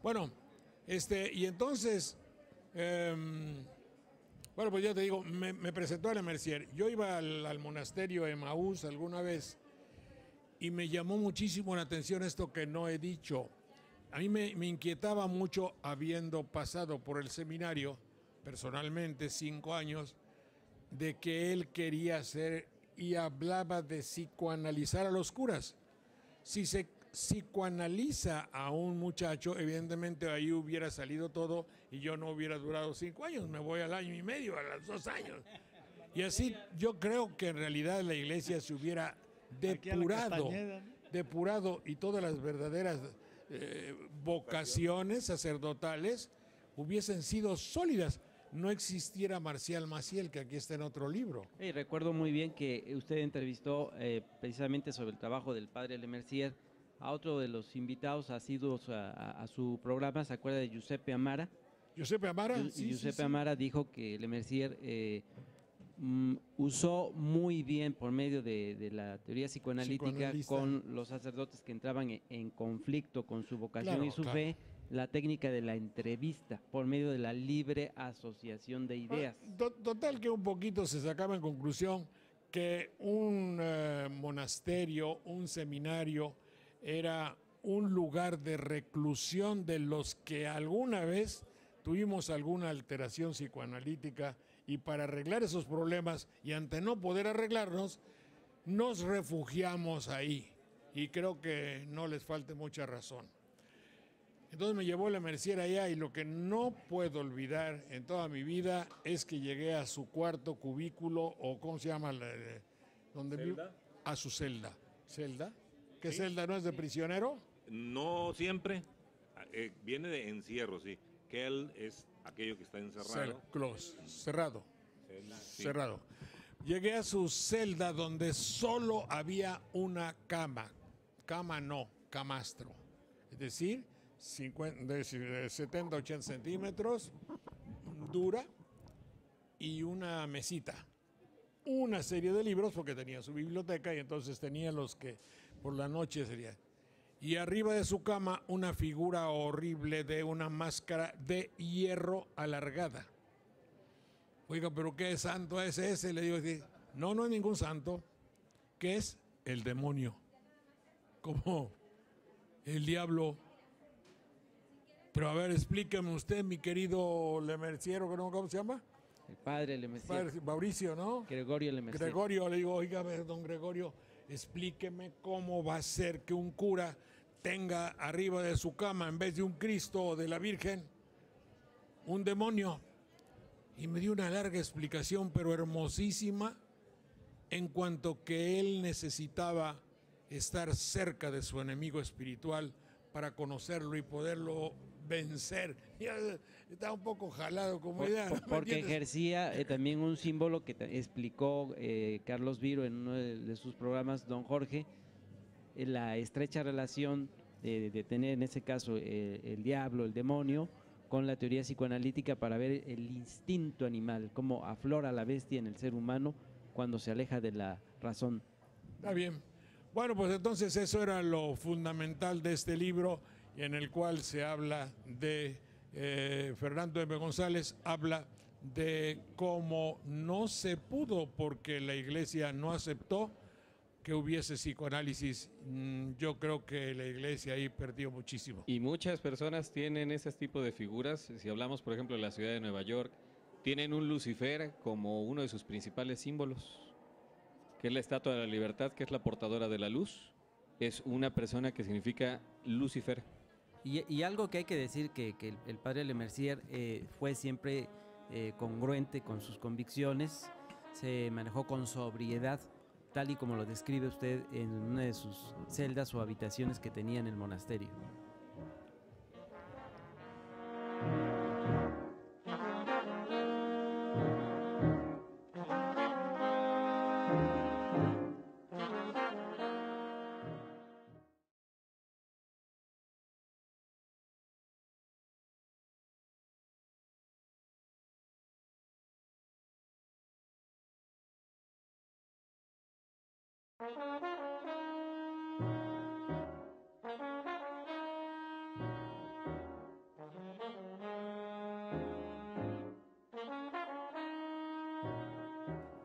Bueno, y entonces, bueno, pues ya te digo, me presentó a Le Mercier. Yo iba al monasterio Emaús alguna vez y me llamó muchísimo la atención esto que no he dicho. A mí me inquietaba mucho, habiendo pasado por el seminario, personalmente 5 años, de que él quería hacer y hablaba de psicoanalizar a los curas. Si se psicoanaliza a un muchacho, evidentemente ahí hubiera salido todo y yo no hubiera durado 5 años, me voy al año y medio, a los 2 años. Y así yo creo que en realidad la iglesia se hubiera depurado y todas las verdaderas vocaciones sacerdotales hubiesen sido sólidas. No existiera Marcial Maciel, que aquí está en otro libro. Recuerdo muy bien que usted entrevistó precisamente sobre el trabajo del padre Le Mercier a otro de los invitados asiduos a su programa. ¿Se acuerda de Giuseppe Amara? Giuseppe Amara, Giuseppe Amara dijo que Le Mercier usó muy bien, por medio de la teoría psicoanalítica, con los sacerdotes que entraban en conflicto con su vocación y su fe, la técnica de la entrevista por medio de la libre asociación de ideas. Total que un poquito se sacaba en conclusión que un monasterio, un seminario, era un lugar de reclusión de los que alguna vez tuvimos alguna alteración psicoanalítica, y para arreglar esos problemas y ante no poder arreglarnos, nos refugiamos ahí. Y creo que no les falte mucha razón. Entonces me llevó Le Mercier allá y lo que no puedo olvidar en toda mi vida es que llegué a su cuarto cubículo, o ¿cómo se llama? Donde ¿Celda? A su celda. ¿Celda? ¿Qué Sí. celda? ¿No es de prisionero? No siempre, viene de encierro, sí. Que él es aquello que está encerrado. Cerrado. Sí. Cerrado. Llegué a su celda donde solo había una cama. Cama no, camastro. Es decir, 70, 80 centímetros, dura, y una mesita. Una serie de libros, porque tenía su biblioteca, y entonces tenía los que por la noche sería. Y arriba de su cama una figura horrible de una máscara de hierro alargada. Oiga, ¿pero qué santo es ese? Le digo, no, no es ningún santo. ¿Qué es? El demonio. Como el diablo. Pero a ver, explíqueme usted, mi querido Le Mercier, ¿cómo se llama? El padre Le Mercier. Padre Mauricio, ¿no? Gregorio Le Mercier. Gregorio, le digo, oiga, a ver, don Gregorio, explíqueme cómo va a ser que un cura tenga arriba de su cama, en vez de un Cristo o de la Virgen, un demonio. Y me dio una larga explicación, pero hermosísima, en cuanto que él necesitaba estar cerca de su enemigo espiritual para conocerlo y poderlo vencer. Ya está un poco jalado como idea, ¿no? Porque ejercía también un símbolo que explicó Carlos Viro en uno de sus programas, don Jorge, la estrecha relación de tener en ese caso el diablo, el demonio, con la teoría psicoanalítica para ver el instinto animal, cómo aflora la bestia en el ser humano cuando se aleja de la razón. Está bien. Bueno, pues entonces eso era lo fundamental de este libro, en el cual se habla de Fernando M. González, habla de cómo no se pudo porque la Iglesia no aceptó que hubiese psicoanálisis. Yo creo que la Iglesia ahí perdió muchísimo. Y muchas personas tienen ese tipo de figuras. Si hablamos, por ejemplo, de la ciudad de Nueva York, tienen un Lucifer como uno de sus principales símbolos, que es la Estatua de la Libertad, que es la portadora de la luz. Es una persona que significa Lucifer. Y algo que hay que decir, que el padre Le Mercier fue siempre congruente con sus convicciones, se manejó con sobriedad, tal y como lo describe usted en una de sus celdas o habitaciones que tenía en el monasterio.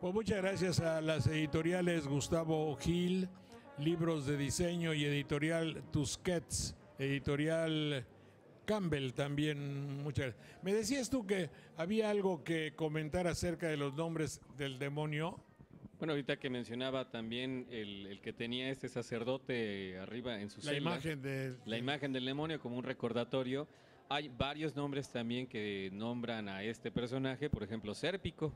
Pues muchas gracias a las editoriales Gustavo Gil, Libros de Diseño, y editorial Tusquets, editorial Campbell también. Muchas. Me decías tú que había algo que comentar acerca de los nombres del demonio. Bueno, ahorita que mencionaba también el que tenía este sacerdote arriba en su celda, la imagen del demonio como un recordatorio. Hay varios nombres también que nombran a este personaje, por ejemplo, Sérpico,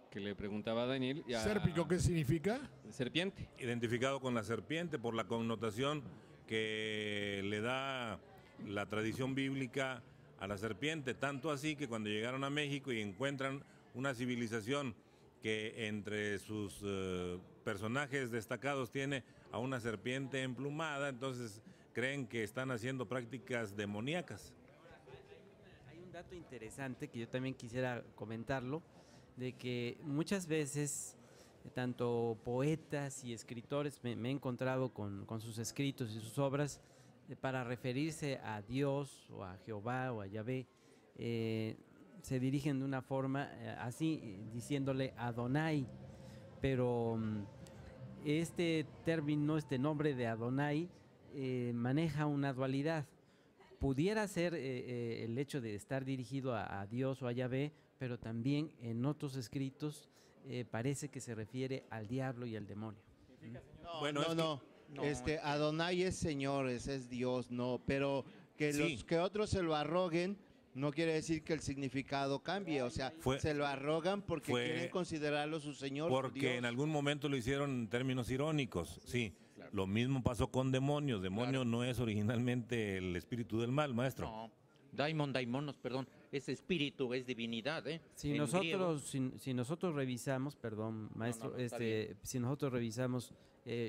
que le preguntaba a Daniel. ¿Sérpico qué significa? Serpiente. Identificado con la serpiente por la connotación que le da la tradición bíblica a la serpiente, tanto así que cuando llegaron a México y encuentran una civilización que entre sus personajes destacados tiene a una serpiente emplumada, entonces creen que están haciendo prácticas demoníacas. Hay un dato interesante que yo también quisiera comentarlo, de que muchas veces tanto poetas y escritores me he encontrado con sus escritos y sus obras para referirse a Dios o a Jehová o a Yahvé, se dirigen de una forma así, diciéndole Adonai, pero este término, este nombre de Adonai maneja una dualidad. Pudiera ser el hecho de estar dirigido a Dios o a Yahvé, pero también en otros escritos parece que se refiere al diablo y al demonio. No. Adonai es Señor, ese es Dios, no, pero que los que otros se lo arroguen no quiere decir que el significado cambie, o sea, se lo arrogan porque quieren considerarlo su Señor, porque su Dios. En algún momento lo hicieron en términos irónicos, sí. Claro. Lo mismo pasó con demonios. Demonio no es originalmente el espíritu del mal, maestro. No, daimonos, perdón, es espíritu, es divinidad, ¿eh? Si nosotros revisamos, perdón, maestro, si nosotros revisamos,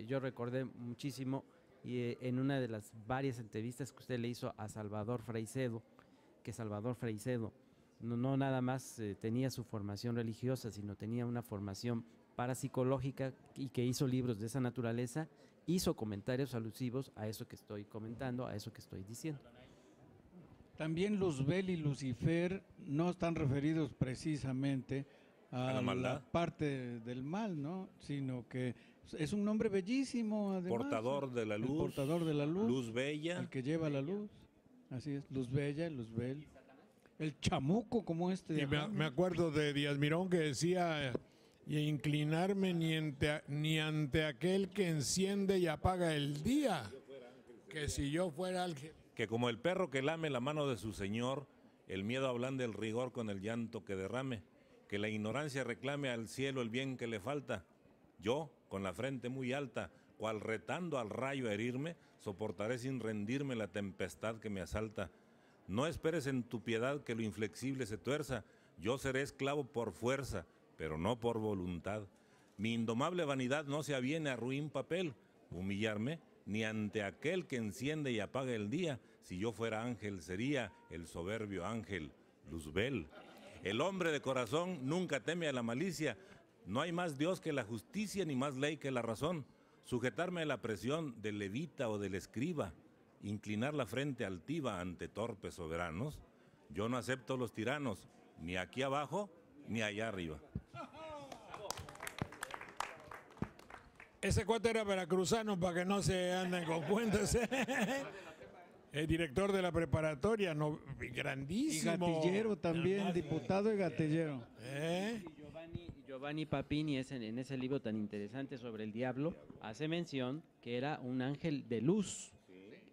yo recordé muchísimo en una de las varias entrevistas que usted le hizo a Salvador Fraicedo, que Salvador Fraicedo no nada más tenía su formación religiosa, sino tenía una formación parapsicológica y que hizo libros de esa naturaleza, hizo comentarios alusivos a eso que estoy comentando, a eso que estoy diciendo. También Luzbel y Lucifer no están referidos precisamente a la parte del mal, ¿no? Sino que es un nombre bellísimo, además. Portador de la luz. El portador de la luz. Luz bella. El que lleva la luz. Así es, Luz Bella, Luzbel. El chamuco como este. Y me acuerdo de Díaz Mirón que decía, y inclinarme ni ante aquel que enciende y apaga el día, que si yo fuera ángel. Que como el perro que lame la mano de su señor, el miedo ablande el rigor con el llanto que derrame, que la ignorancia reclame al cielo el bien que le falta. Yo, con la frente muy alta, cual retando al rayo a herirme, soportaré sin rendirme la tempestad que me asalta. No esperes en tu piedad que lo inflexible se tuerza, yo seré esclavo por fuerza, pero no por voluntad. Mi indomable vanidad no se aviene a ruin papel, humillarme, ni ante aquel que enciende y apaga el día, Si yo fuera ángel, sería el soberbio ángel Luzbel. El hombre de corazón nunca teme a la malicia. No hay más Dios que la justicia, ni más ley que la razón. Sujetarme a la presión del levita o del escriba, inclinar la frente altiva ante torpes soberanos. Yo no acepto los tiranos, ni aquí abajo, ni allá arriba. Ese cuate era veracruzano para que no se anden con cuentas. El director de la preparatoria, no, grandísimo. Y gatillero también, diputado y gatillero. Giovanni Papini en ese libro tan interesante sobre el diablo hace mención que era un ángel de luz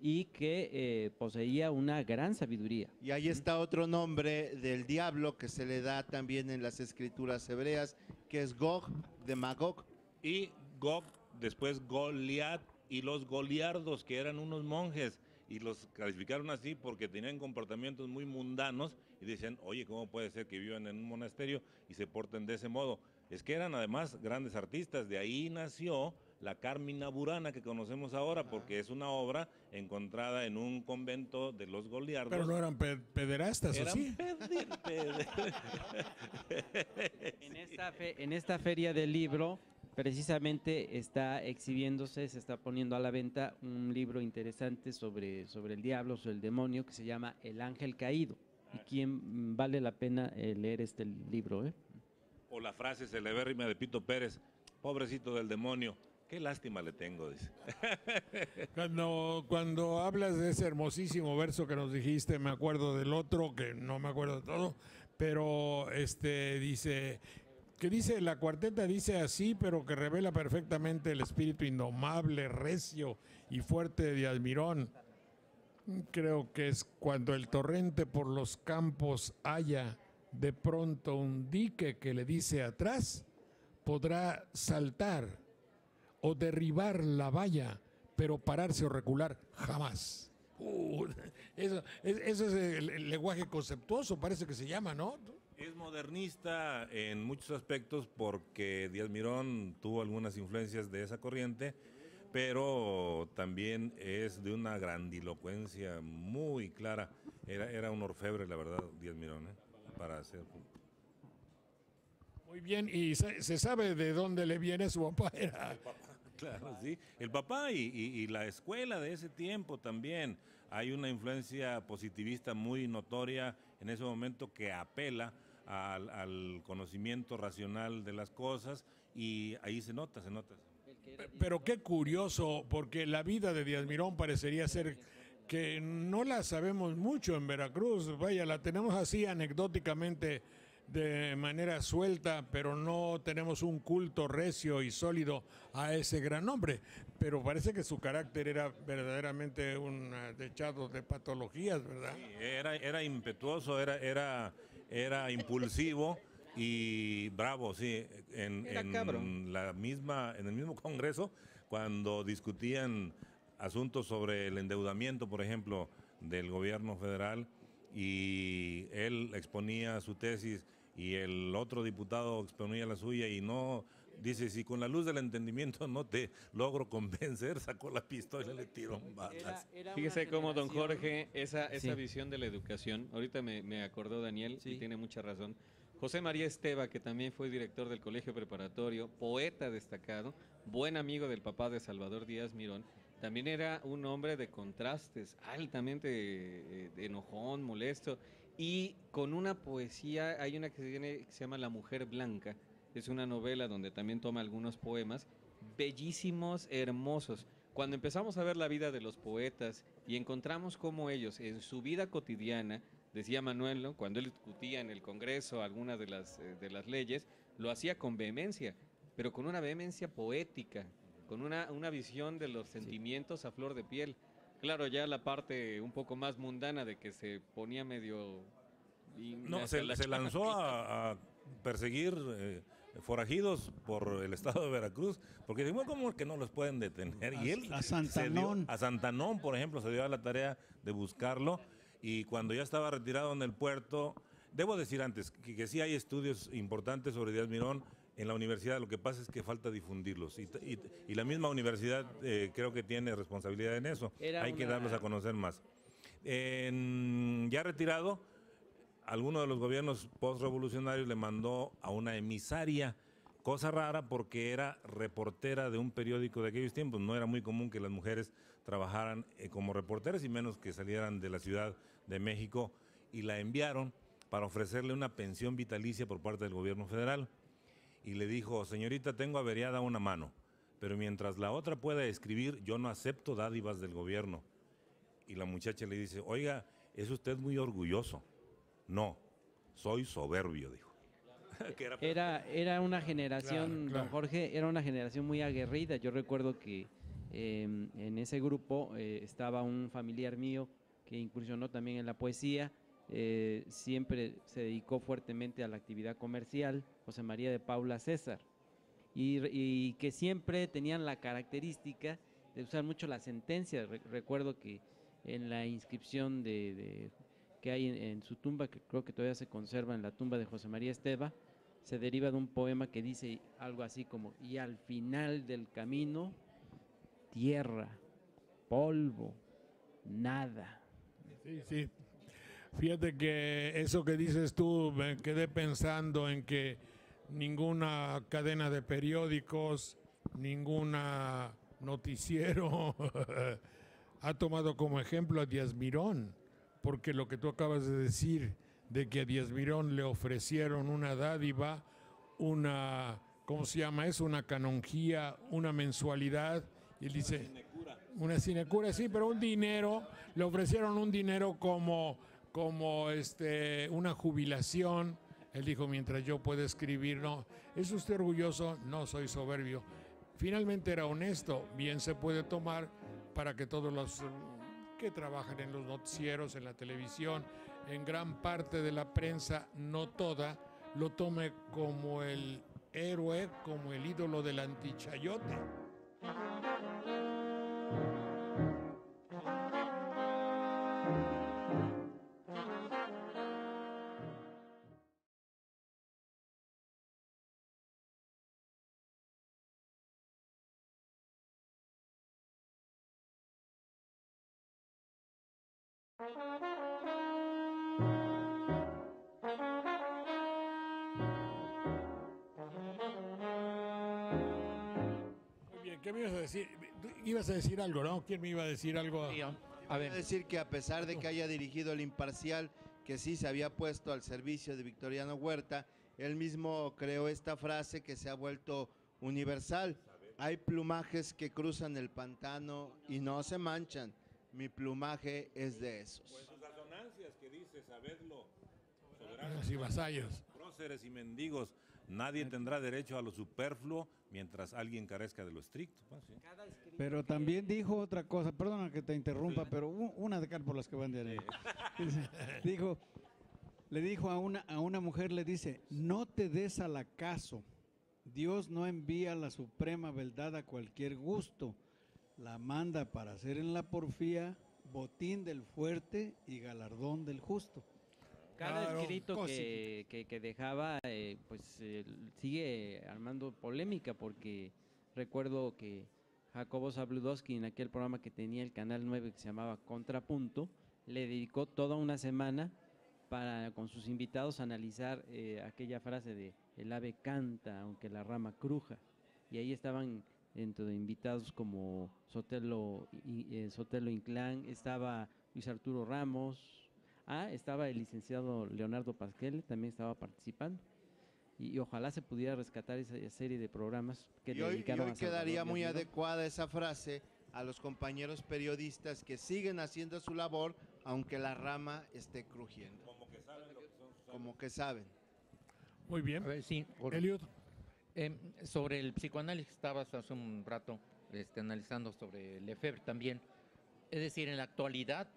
y que poseía una gran sabiduría. Y ahí está otro nombre del diablo que se le da también en las escrituras hebreas, que es Gog de Magog. Y Gog, después Goliat, y los goliardos, que eran unos monjes, y los calificaron así porque tenían comportamientos muy mundanos y decían, oye, ¿cómo puede ser que vivan en un monasterio y se porten de ese modo? Es que eran además grandes artistas, de ahí nació la Carmina Burana que conocemos ahora, porque es una obra encontrada en un convento de los goliardos. Pero no eran pederastas, ¿o sí? En esta feria del libro, precisamente está exhibiéndose, se está poniendo a la venta un libro interesante sobre el diablo, sobre el demonio, que se llama El Ángel Caído. ¿Y quién vale la pena leer este libro? O la frase celebérrima de Pito Pérez, pobrecito del demonio, qué lástima le tengo, dice. Cuando hablas de ese hermosísimo verso que nos dijiste, me acuerdo del otro, que no me acuerdo de todo, pero dice... que dice, la cuarteta dice así, pero que revela perfectamente el espíritu indomable, recio y fuerte de Díaz Mirón. Creo que es cuando el torrente por los campos haya de pronto un dique que le dice atrás, podrá saltar o derribar la valla, pero pararse o recular jamás. Eso es el lenguaje conceptuoso, parece que se llama, ¿no? Es modernista en muchos aspectos porque Díaz Mirón tuvo algunas influencias de esa corriente, pero también es de una grandilocuencia muy clara. Era un orfebre, la verdad, Díaz Mirón, para hacer... Muy bien, y se sabe de dónde le viene su papá. Claro, sí. El papá y la escuela de ese tiempo también. Hay una influencia positivista muy notoria en ese momento que apela al conocimiento racional de las cosas y ahí se nota. Pero qué curioso, porque la vida de Díaz Mirón parecería ser que no la sabemos mucho en Veracruz. Vaya, la tenemos así anecdóticamente de manera suelta, pero no tenemos un culto recio y sólido a ese gran hombre. Pero parece que su carácter era verdaderamente un dechado de patologías, ¿verdad? Sí, era impetuoso, era impulsivo y bravo, sí. En el mismo Congreso, cuando discutían asuntos sobre el endeudamiento, por ejemplo, del gobierno federal, y él exponía su tesis y el otro diputado exponía la suya y no, dice, si con la luz del entendimiento no te logro convencer, sacó la pistola y le tiró balas. Fíjese cómo, don Jorge, esa visión de la educación, ahorita me acordó Daniel, y tiene mucha razón. José María Esteva, que también fue director del Colegio Preparatorio, poeta destacado, buen amigo del papá de Salvador Díaz Mirón, también era un hombre de contrastes, altamente enojón, molesto, y con una poesía, hay una que se llama La Mujer Blanca, es una novela donde también toma algunos poemas, bellísimos, hermosos. Cuando empezamos a ver la vida de los poetas y encontramos cómo ellos, en su vida cotidiana, decía Manuel, ¿no?, cuando él discutía en el Congreso algunas de las leyes, lo hacía con vehemencia, pero con una vehemencia poética, con una visión de los sentimientos a flor de piel. Claro, ya la parte un poco más mundana de que se ponía medio... No, se lanzó a perseguir forajidos por el estado de Veracruz, porque digo, ¿cómo que no los pueden detener? Y él a Santanón. A Santanón, por ejemplo, se dio a la tarea de buscarlo, y cuando ya estaba retirado en el puerto, debo decir antes que sí hay estudios importantes sobre Díaz Mirón en la universidad, lo que pasa es que falta difundirlos, y la misma universidad creo que tiene responsabilidad en eso, hay que darlos a conocer más. Ya retirado, alguno de los gobiernos postrevolucionarios le mandó a una emisaria, cosa rara porque era reportera de un periódico de aquellos tiempos. No era muy común que las mujeres trabajaran como reporteras y menos que salieran de la Ciudad de México, y la enviaron para ofrecerle una pensión vitalicia por parte del gobierno federal. Y le dijo: señorita, tengo averiada una mano, pero mientras la otra pueda escribir, yo no acepto dádivas del gobierno. Y la muchacha le dice: oiga, es usted muy orgulloso. No, soy soberbio, dijo. Era una generación, Claro. don Jorge, era una generación muy aguerrida. Yo recuerdo que en ese grupo estaba un familiar mío que incursionó también en la poesía. Siempre se dedicó fuertemente a la actividad comercial, José María de Paula César, y que siempre tenían la característica de usar mucho la sentencia. Recuerdo que en la inscripción que hay en su tumba, que creo que todavía se conserva en la tumba de José María Esteva, se deriva de un poema que dice algo así como: y al final del camino, tierra, polvo, nada. Sí, sí. Fíjate que eso que dices tú, me quedé pensando en que ninguna cadena de periódicos, ninguna noticiero ha tomado como ejemplo a Díaz Mirón, porque lo que tú acabas de decir, de que a Díaz Mirón le ofrecieron una dádiva, una, ¿cómo se llama eso? Una canonjía, una mensualidad, y él dice, una sinecura, sí, pero un dinero, le ofrecieron un dinero como una jubilación. Él dijo: mientras yo pueda escribir, no. ¿Es usted orgulloso? No, soy soberbio. Finalmente era honesto. Bien se puede tomar para que todos los que trabajan en los noticieros, en la televisión, en gran parte de la prensa, no toda, lo tome como el héroe, como el ídolo del antichayote. Muy bien, ¿qué me ibas a decir? Ibas a decir algo, ¿no? ¿Quién me iba a decir algo? Sí, a Quiero ver, decir que a pesar de que haya dirigido El Imparcial, que sí se había puesto al servicio de Victoriano Huerta, él mismo creó esta frase que se ha vuelto universal: hay plumajes que cruzan el pantano y no se manchan, mi plumaje es de esos. Pues sus asonancias que dice: sabedlo, Sí, vasallos. próceres y mendigos, nadie tendrá derecho a lo superfluo mientras alguien carezca de lo estricto. Pues, sí. Pero también dijo otra cosa, perdona que te interrumpa, pero una de cal por las que van de ahí. Le dijo a una mujer, le dice: no te des al acaso, Dios no envía la suprema verdad a cualquier gusto, la manda para hacer en la porfía botín del fuerte y galardón del justo. Cada Claro, escrito que dejaba, sigue armando polémica, porque recuerdo que Jacobo Zabludowski, en aquel programa que tenía el Canal 9 que se llamaba Contrapunto, le dedicó toda una semana para, con sus invitados, analizar aquella frase de el ave canta aunque la rama cruja. Y ahí estaban dentro de invitados como Sotelo Inclán, estaba Luis Arturo Ramos, estaba el licenciado Leonardo Pasquel, también estaba participando. Y ojalá se pudiera rescatar esa serie de programas que Y hoy dedicaron a Salvador quedaría muy Díaz Miró. adecuada esa frase a los compañeros periodistas que siguen haciendo su labor aunque la rama esté crujiendo. Como que saben. Muy bien. a ver, sí, Eliud. sobre el psicoanálisis estabas hace un rato analizando sobre Lefebvre también. Es decir, en la actualidad,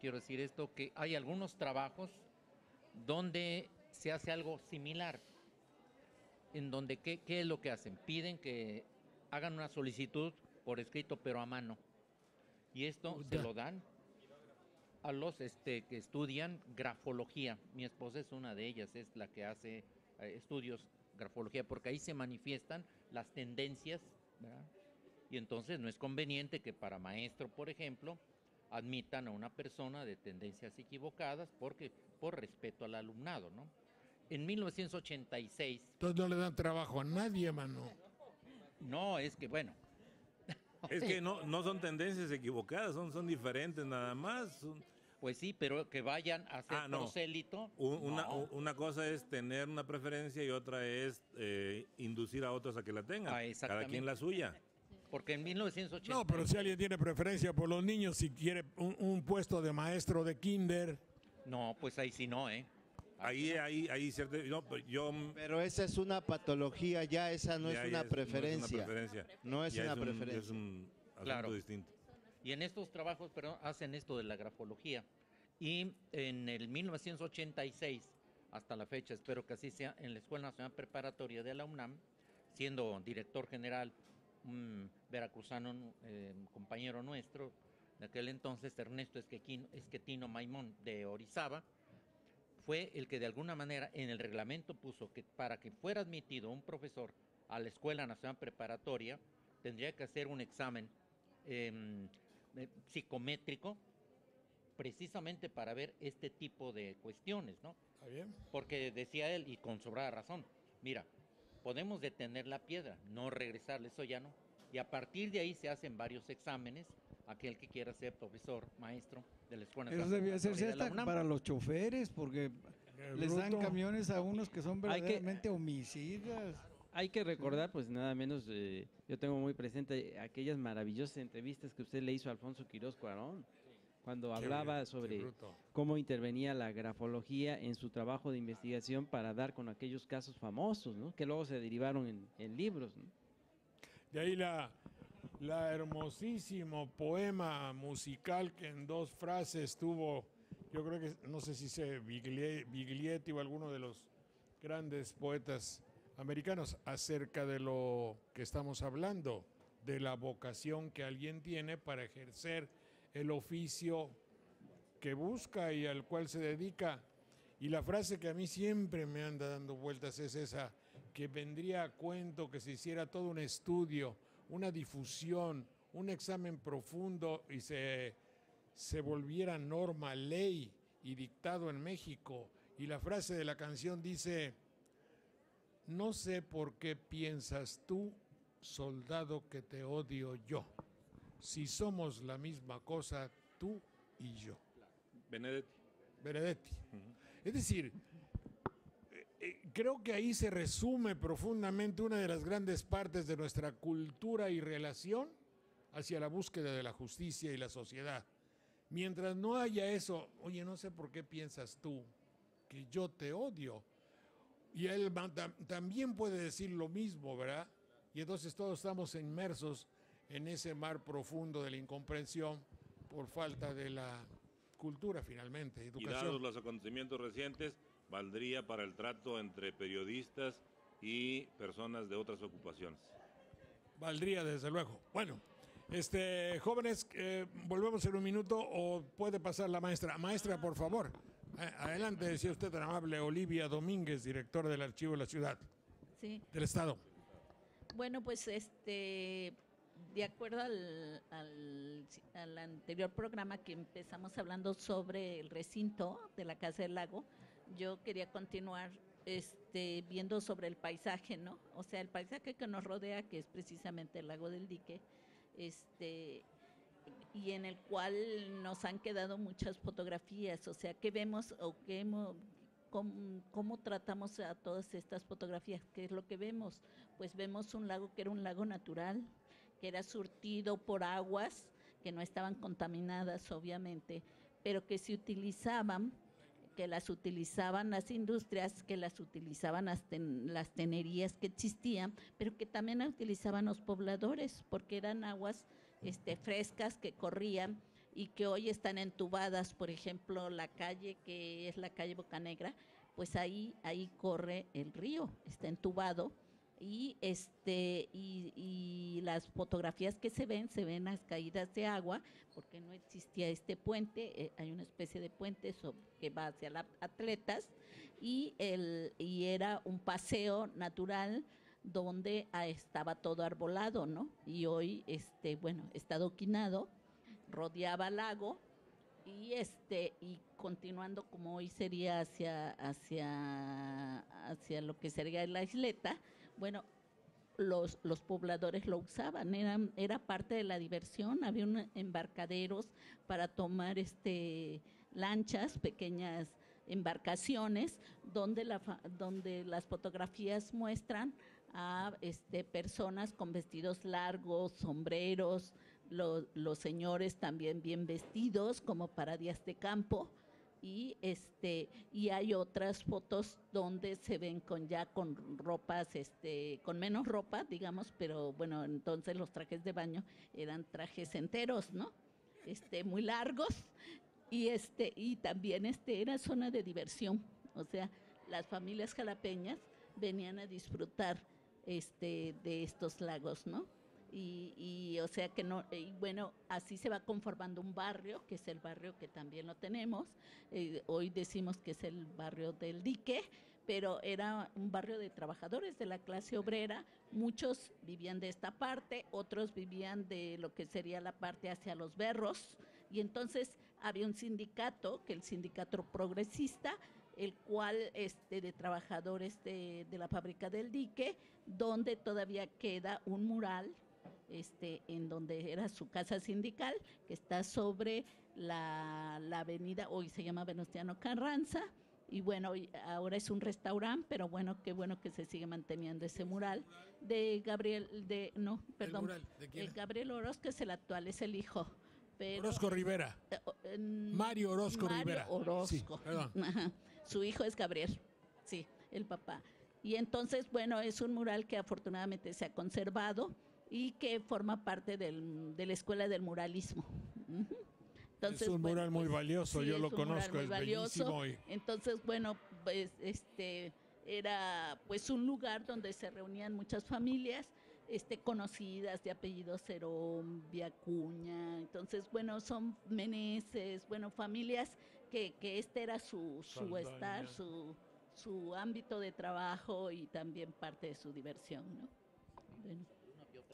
quiero decir esto, que hay algunos trabajos donde se hace algo similar, en donde, ¿qué es lo que hacen? Piden que hagan una solicitud por escrito, pero a mano. Y esto se lo dan a los que estudian grafología. Mi esposa es una de ellas, es la que hace estudios grafología, porque ahí se manifiestan las tendencias, ¿verdad? Y entonces no es conveniente que para maestro, por ejemplo, admitan a una persona de tendencias equivocadas por respeto al alumnado, ¿no? En 1986... Entonces no le dan trabajo a nadie, mano. No, es que bueno... Es que no son tendencias equivocadas, son diferentes nada más. Pues sí, pero que vayan a ser prosélito. Una cosa es tener una preferencia y otra es inducir a otros a que la tengan. Cada quien la suya. Porque en 1980... No, pero si alguien tiene preferencia por los niños, si quiere un puesto de maestro de kinder... No, pues ahí sí no, ¿eh? Ahí cierto... No, pero esa es una patología ya, esa no es una preferencia. No es una preferencia. Es un asunto distinto. Y en estos trabajos, hacen esto de la grafología. Y en el 1986, hasta la fecha, espero que así sea, en la Escuela Nacional Preparatoria de la UNAM, siendo director general un veracruzano, compañero nuestro, de aquel entonces, Ernesto Esquetino Maimón, de Orizaba, fue el que de alguna manera en el reglamento puso que para que fuera admitido un profesor a la Escuela Nacional Preparatoria, tendría que hacer un examen psicométrico, precisamente para ver este tipo de cuestiones, ¿no? ¿Está bien? Porque decía él, y con sobrada razón, mira, podemos detener la piedra, no regresarle, eso ya no. Y a partir de ahí se hacen varios exámenes, aquel que quiera ser profesor, maestro de la escuela. Eso debía hacerse hasta para los choferes, porque les dan camiones a unos que son verdaderamente homicidas. Hay que recordar, pues nada menos, yo tengo muy presente aquellas maravillosas entrevistas que usted le hizo a Alfonso Quirós Cuarón, cuando hablaba sobre cómo intervenía la grafología en su trabajo de investigación para dar con aquellos casos famosos, ¿no? Que luego se derivaron en libros, ¿no? De ahí la hermosísimo poema musical que en 2 frases tuvo, yo creo que, no sé si sea Biglietti o alguno de los grandes poetas americanos, acerca de lo que estamos hablando, de la vocación que alguien tiene para ejercer el oficio que busca y al cual se dedica. Y la frase que a mí siempre me anda dando vueltas es esa, que vendría a cuento que se hiciera todo un estudio, una difusión, un examen profundo y se volviera norma, ley y dictado en México. Y la frase de la canción dice: no sé por qué piensas tú, soldado, que te odio yo, si somos la misma cosa tú y yo. Benedetti. Es decir, creo que ahí se resume profundamente una de las grandes partes de nuestra cultura y relación hacia la búsqueda de la justicia y la sociedad. Mientras no haya eso, oye, no sé por qué piensas tú que yo te odio. Y él también puede decir lo mismo, ¿verdad? Y entonces todos estamos inmersos en ese mar profundo de la incomprensión por falta de la cultura, finalmente, educación. Y dados los acontecimientos recientes, valdría para el trato entre periodistas y personas de otras ocupaciones. Valdría, desde luego. Bueno, jóvenes, volvemos en un minuto o puede pasar la maestra. Maestra, por favor. Adelante, decía usted tan amable, Olivia Domínguez, directora del Archivo de la Ciudad. Sí. Del Estado. Bueno, pues de acuerdo al anterior programa que empezamos hablando sobre el recinto de la Casa del Lago, yo quería continuar viendo sobre el paisaje, ¿no? O sea, el paisaje que nos rodea, que es precisamente el Lago del Dique, y en el cual nos han quedado muchas fotografías, o sea, ¿qué vemos o cómo tratamos a todas estas fotografías? ¿Qué es lo que vemos? Pues vemos un lago que era un lago natural, que era surtido por aguas que no estaban contaminadas, obviamente, pero que se utilizaban, que las utilizaban las industrias, que las utilizaban las tenerías que existían, pero que también las utilizaban los pobladores, porque eran aguas frescas que corrían y que hoy están entubadas. Por ejemplo, la calle que es la calle Bocanegra, pues ahí corre el río, está entubado, y las fotografías que se ven las caídas de agua, porque no existía este puente, hay una especie de puente que va hacia las Atletas, y era un paseo natural donde estaba todo arbolado, ¿no? Y hoy, está adoquinado, rodeaba lago y y continuando como hoy sería hacia lo que sería la isleta, bueno, los pobladores lo usaban, era parte de la diversión, había embarcaderos para tomar lanchas, pequeñas embarcaciones, donde las fotografías muestran a personas con vestidos largos, sombreros, los señores también bien vestidos como para días de campo, y hay otras fotos donde se ven con ropas, con menos ropa, digamos, pero bueno, entonces los trajes de baño eran trajes enteros, ¿no? Muy largos, y también era zona de diversión, o sea, las familias jalapeñas venían a disfrutar de estos lagos, ¿no? Y o sea que no, y bueno, así se va conformando un barrio, que es el barrio que también lo tenemos, hoy decimos que es el barrio del Dique, pero era un barrio de trabajadores de la clase obrera, muchos vivían de esta parte, otros vivían de lo que sería la parte hacia los Berros, y entonces había un sindicato, que el sindicato progresista, el cual de trabajadores de la fábrica del Dique, donde todavía queda un mural, en donde era su casa sindical, que está sobre la avenida, hoy se llama Venustiano Carranza, y bueno, ahora es un restaurante, pero bueno, qué bueno que se sigue manteniendo ese mural de Gabriel, Gabriel Orozco es el actual, es el hijo. Pero, Orozco Rivera. Mario Orozco Rivera. Orozco. Sí, perdón. Ajá. Su hijo es Gabriel, sí, el papá. Y entonces, bueno, es un mural que afortunadamente se ha conservado y que forma parte de la escuela del muralismo. Entonces, es un mural muy valioso, sí, yo lo conozco, es bellísimo. Entonces, bueno, pues era pues un lugar donde se reunían muchas familias conocidas de apellido Cerón, Viacuña, entonces, bueno, son Meneses, bueno, familias que era su estar, su ámbito de trabajo y también parte de su diversión, ¿no? Bueno.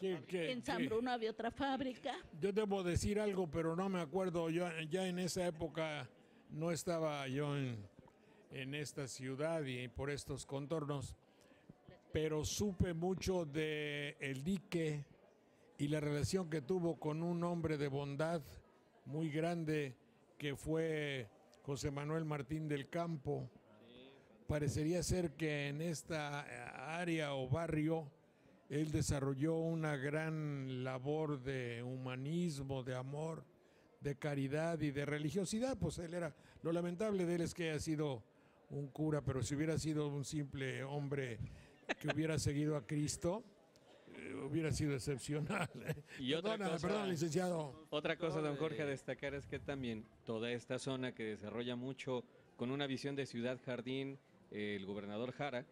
En San Bruno había otra fábrica. Yo debo decir algo, pero no me acuerdo. Yo ya en esa época no estaba yo en esta ciudad y por estos contornos, pero supe mucho de el Dique y la relación que tuvo con un hombre de bondad muy grande que fue José Manuel Martín del Campo. Parecería ser que en esta área o barrio él desarrolló una gran labor de humanismo, de amor, de caridad y de religiosidad. Pues él era, lo lamentable de él es que haya sido un cura, pero si hubiera sido un simple hombre que hubiera seguido a Cristo, hubiera sido excepcional. Y perdón, licenciado. Otra cosa, don Jorge, a destacar es que también toda esta zona que desarrolla mucho con una visión de ciudad jardín, el gobernador Jara,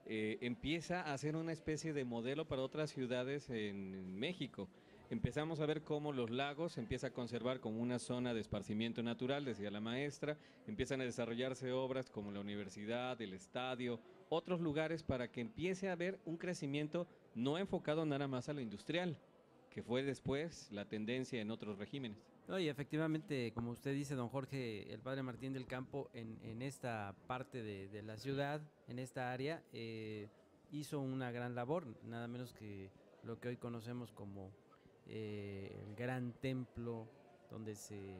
empieza a ser una especie de modelo para otras ciudades en México. Empezamos a ver cómo los lagos se empieza a conservar como una zona de esparcimiento natural, decía la maestra, empiezan a desarrollarse obras como la universidad, el estadio, otros lugares para que empiece a haber un crecimiento no enfocado nada más a lo industrial, que fue después la tendencia en otros regímenes. No, y efectivamente, como usted dice, don Jorge, el padre Martín del Campo en esta parte de la ciudad, en esta área, hizo una gran labor, nada menos que lo que hoy conocemos como el gran templo donde se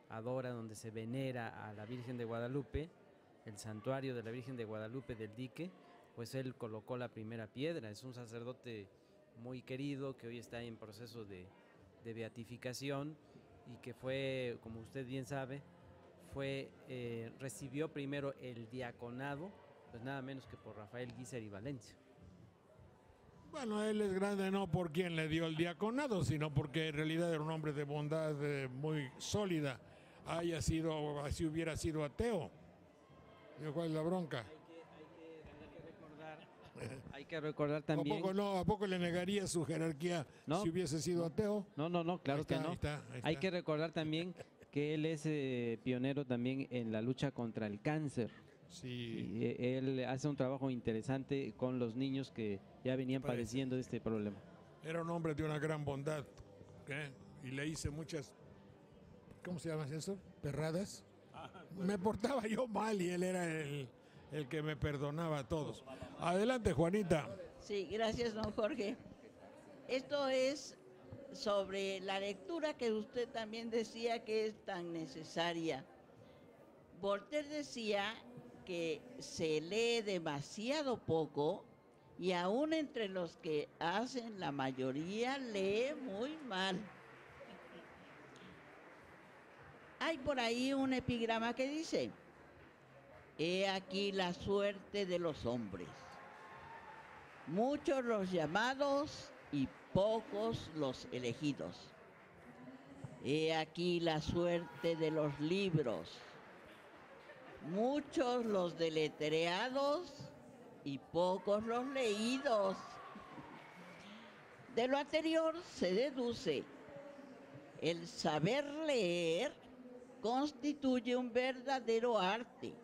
adora, donde se venera a la Virgen de Guadalupe, el santuario de la Virgen de Guadalupe del Dique. Pues él colocó la primera piedra, es un sacerdote muy querido que hoy está en proceso de beatificación y que fue, como usted bien sabe, recibió primero el diaconado, pues nada menos que por Rafael Guízar y Valencia. Bueno, él es grande no por quien le dio el diaconado, sino porque en realidad era un hombre de bondad muy sólida. Así hubiera sido ateo. ¿Cuál es la bronca? Hay que recordar también. ¿A poco le negaría su jerarquía si hubiese sido ateo? No, claro que no. Ahí está. Hay que recordar también que él es pionero también en la lucha contra el cáncer. Sí. Y él hace un trabajo interesante con los niños que ya venían padeciendo de este problema. Era un hombre de una gran bondad, y le hice muchas ¿cómo se llama eso? Perradas. Me portaba yo mal y él era el que me perdonaba todo. Adelante, Juanita. Sí, gracias, don Jorge. Esto es sobre la lectura que usted también decía que es tan necesaria. Voltaire decía que se lee demasiado poco y aún entre los que hacen la mayoría lee muy mal. Hay por ahí un epigrama que dice: he aquí la suerte de los hombres, muchos los llamados y pocos los elegidos. He aquí la suerte de los libros, muchos los deletreados y pocos los leídos. De lo anterior se deduce: el saber leer constituye un verdadero arte.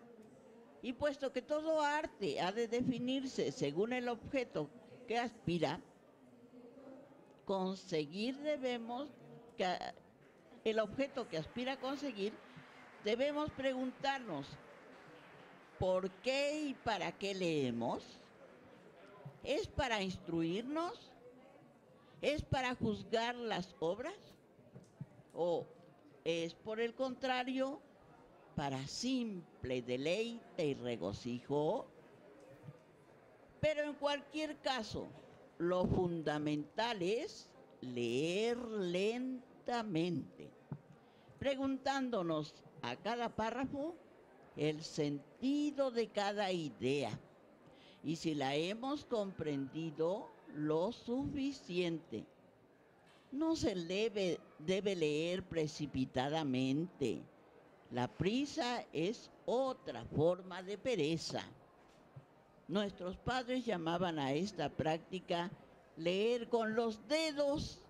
Y puesto que todo arte ha de definirse según el objeto que aspira, el objeto que aspira a conseguir, debemos preguntarnos: ¿por qué y para qué leemos? ¿Es para instruirnos? ¿Es para juzgar las obras? ¿O es, por el contrario, para simple deleite y regocijo? Pero en cualquier caso, lo fundamental es leer lentamente, preguntándonos a cada párrafo el sentido de cada idea y si la hemos comprendido lo suficiente. No se debe leer precipitadamente. La prisa es otra forma de pereza. Nuestros padres llamaban a esta práctica leer con los dedos.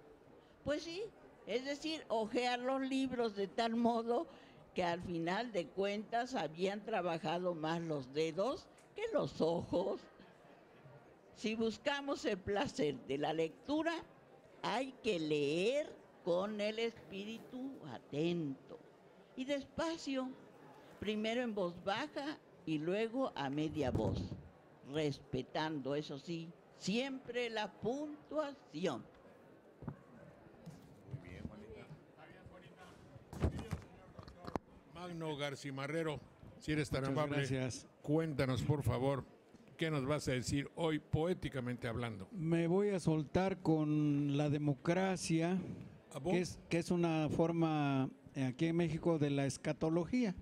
Pues sí, es decir, hojear los libros de tal modo que al final de cuentas habían trabajado más los dedos que los ojos. Si buscamos el placer de la lectura, hay que leer con el espíritu atento y despacio, primero en voz baja y luego a media voz, respetando, eso sí, siempre la puntuación. Muy bien, Juanita. Magno Garcimarrero, si eres tan Muchas amable, gracias. cuéntanos por favor, ¿qué nos vas a decir hoy poéticamente hablando? Me voy a soltar con la democracia, ¿A vos? que es una forma aquí en México de la escatología.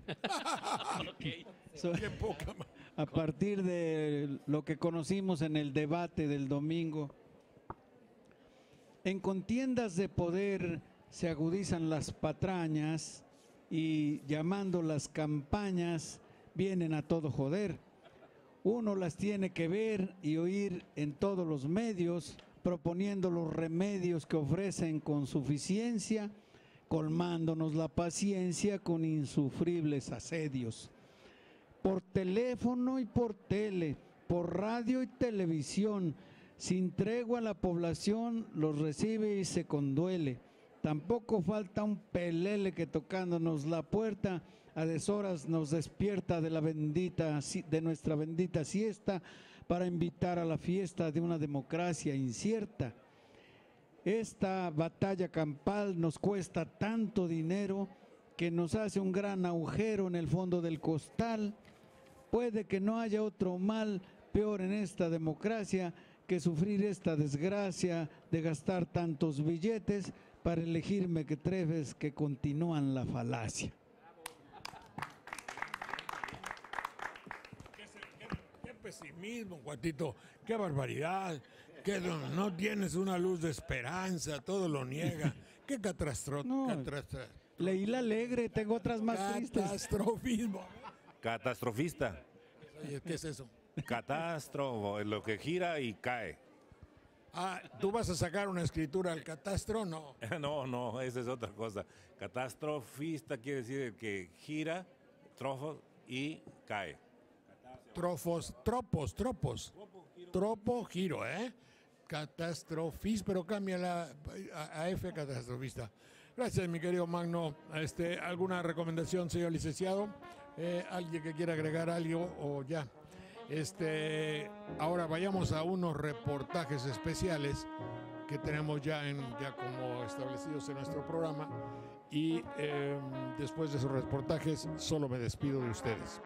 Qué poca ma- A partir de lo que conocimos en el debate del domingo. En contiendas de poder se agudizan las patrañas y llamando las campañas vienen a todo joder. Uno las tiene que ver y oír en todos los medios, proponiendo los remedios que ofrecen con suficiencia, colmándonos la paciencia con insufribles asedios. Por teléfono y por tele, por radio y televisión, sin tregua la población los recibe y se conduele. Tampoco falta un pelele que tocándonos la puerta a deshoras nos despierta de nuestra bendita siesta para invitar a la fiesta de una democracia incierta. Esta batalla campal nos cuesta tanto dinero que nos hace un gran agujero en el fondo del costal. Puede que no haya otro mal peor en esta democracia que sufrir esta desgracia de gastar tantos billetes para elegir mequetrefes que continúan la falacia. Qué pesimismo, Juanito, qué barbaridad, que no tienes una luz de esperanza, todo lo niega. Qué Leí la alegre, tengo otras más tristes. catastrofismo. Catastrofista. Oye, ¿qué es eso? Catastro, lo que gira y cae. Ah, ¿tú vas a sacar una escritura al catastro? No. No, esa es otra cosa. Catastrofista quiere decir el que gira, trofos y cae. Tropos. Tropo, giro, ¿eh? Catastrofista, pero cámbiala a F, catastrofista. Gracias, mi querido Magno. ¿Alguna recomendación, señor licenciado? ¿Alguien que quiera agregar algo o ya? Ahora vayamos a unos reportajes especiales que tenemos ya como establecidos en nuestro programa, y después de esos reportajes solo me despido de ustedes.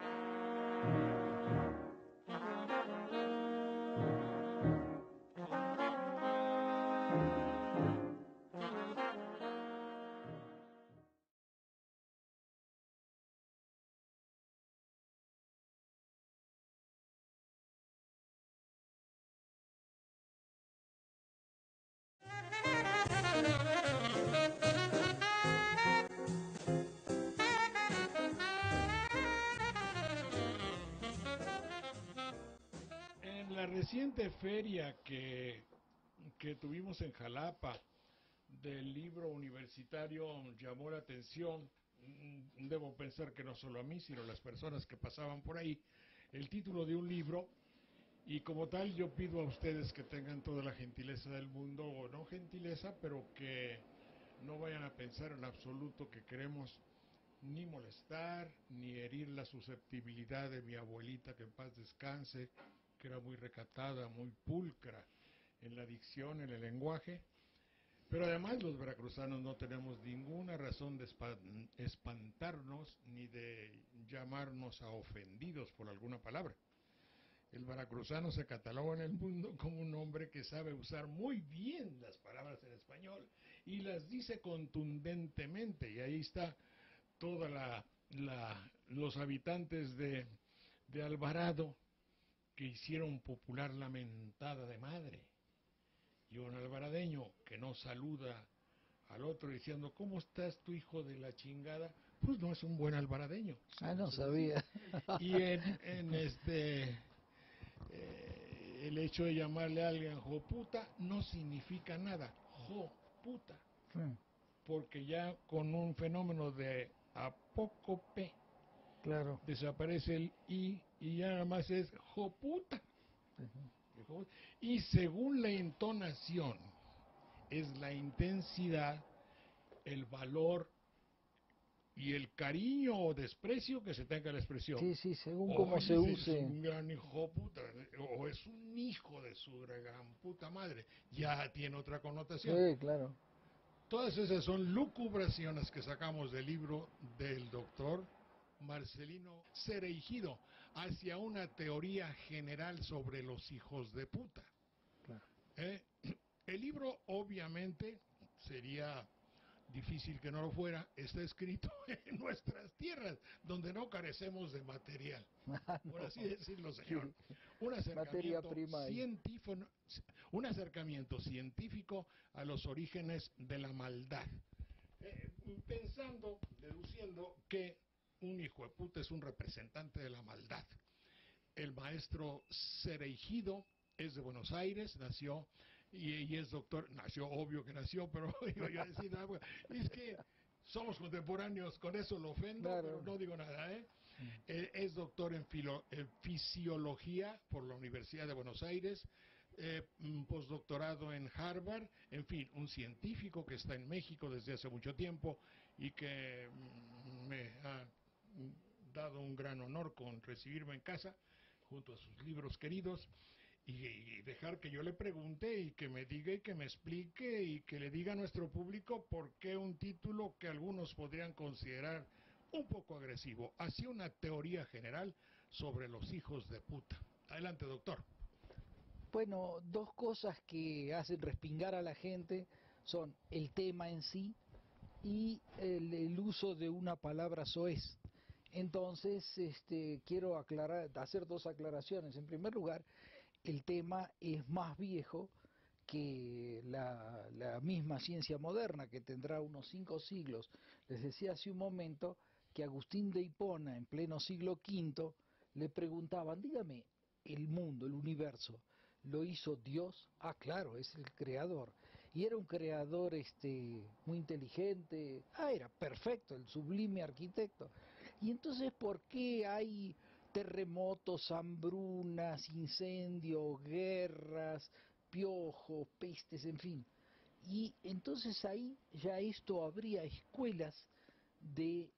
En la reciente feria que tuvimos en Jalapa del libro universitario llamó la atención, debo pensar que no solo a mí, sino a las personas que pasaban por ahí, el título de un libro, y como tal yo pido a ustedes que tengan toda la gentileza del mundo, o no gentileza, pero que no vayan a pensar en absoluto que queremos ni molestar, ni herir la susceptibilidad de mi abuelita, que en paz descanse, que era muy recatada, muy pulcra en la dicción, en el lenguaje. Pero además los veracruzanos no tenemos ninguna razón de espantarnos ni de llamarnos a ofendidos por alguna palabra. El veracruzano se cataloga en el mundo como un hombre que sabe usar muy bien las palabras en español y las dice contundentemente, y ahí está toda los habitantes de Alvarado que hicieron popular la mentada de madre. Y un alvaradeño que no saluda al otro diciendo, ¿cómo estás, tu hijo de la chingada? Pues no es un buen alvaradeño. No sabía. Y el hecho de llamarle a alguien joputa no significa nada. Joputa. Porque ya con un fenómeno de apócope, claro, desaparece el i y ya nada más es joputa. Y según la entonación, es la intensidad, el valor y el cariño o desprecio que se tenga la expresión. Sí, según cómo se use. Es un gran hijo puta, o es un hijo de su gran puta madre, ya tiene otra connotación. Sí, claro. Todas esas son lucubraciones que sacamos del libro del doctor Marcelino Cereijido hacia una teoría general sobre los hijos de puta. Claro. El libro obviamente sería difícil que no lo fuera, está escrito en nuestras tierras, donde no carecemos de material, por así decirlo, señor. Un acercamiento científico a los orígenes de la maldad, deduciendo que un hijo de puta es un representante de la maldad. El maestro Cereijido es de Buenos Aires, nació y es doctor, obvio que nació, pero iba a decir algo, es que somos contemporáneos, con eso lo ofendo, claro. Pero no digo nada, es doctor en fisiología por la Universidad de Buenos Aires, postdoctorado en Harvard, en fin, un científico que está en México desde hace mucho tiempo y que me ha dado un gran honor con recibirme en casa junto a sus libros queridos y dejar que yo le pregunte y que me diga y que me explique y que le diga a nuestro público por qué un título que algunos podrían considerar un poco agresivo, así una teoría general sobre los hijos de puta. Adelante, doctor. Bueno, dos cosas que hacen respingar a la gente son el tema en sí y el uso de una palabra soez. Entonces, quiero hacer dos aclaraciones. En primer lugar, el tema es más viejo que la misma ciencia moderna, que tendrá unos 5 siglos. Les decía hace un momento que Agustín de Hipona, en pleno siglo V, le preguntaban, dígame, el mundo, el universo, ¿lo hizo Dios? Ah, claro, es el creador. Y era un creador muy inteligente, era perfecto, el sublime arquitecto. Y entonces, ¿por qué hay terremotos, hambrunas, incendios, guerras, piojos, pestes, en fin? Y entonces ahí ya esto habría escuelas de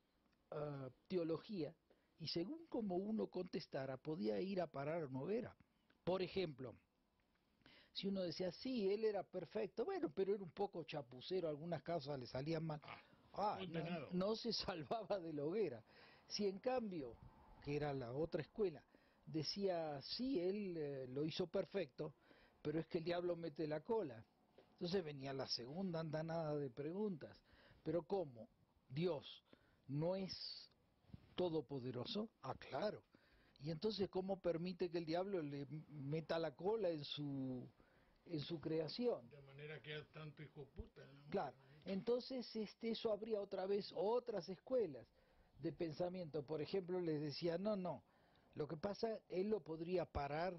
teología, y según como uno contestara, podía ir a parar a una hoguera. Por ejemplo, si uno decía, sí, él era perfecto, bueno, pero era un poco chapucero, algunas cosas le salían mal. No se salvaba de la hoguera. Si en cambio, que era la otra escuela, decía, sí, él lo hizo perfecto, pero es que el diablo mete la cola. Entonces venía la segunda andanada de preguntas. ¿Pero cómo? ¿Dios no es todopoderoso? Ah, claro. Y entonces, ¿cómo permite que el diablo le meta la cola en su creación? De manera que es tanto hijo puta, ¿no? Claro. Entonces, eso habría otra vez otras escuelas de pensamiento. Por ejemplo, les decía, no. Lo que pasa, él lo podría parar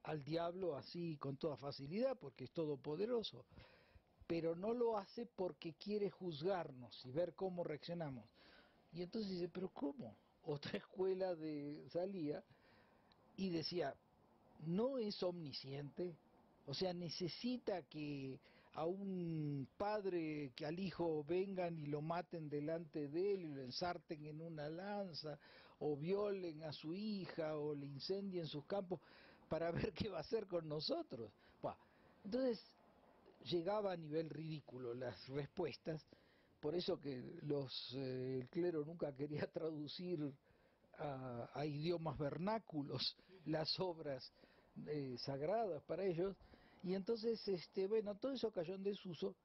al diablo así con toda facilidad, porque es todopoderoso. Pero no lo hace porque quiere juzgarnos y ver cómo reaccionamos. Y entonces dice, ¿pero cómo? Otra escuela salía y decía, ¿no es omnisciente? O sea, necesita que a un padre, que al hijo vengan y lo maten delante de él y lo ensarten en una lanza, o violen a su hija, o le incendien sus campos, para ver qué va a hacer con nosotros. Entonces llegaba a nivel ridículo las respuestas. Por eso que el clero nunca quería traducir a idiomas vernáculos las obras sagradas para ellos. Y entonces, bueno, todo eso cayó en desuso.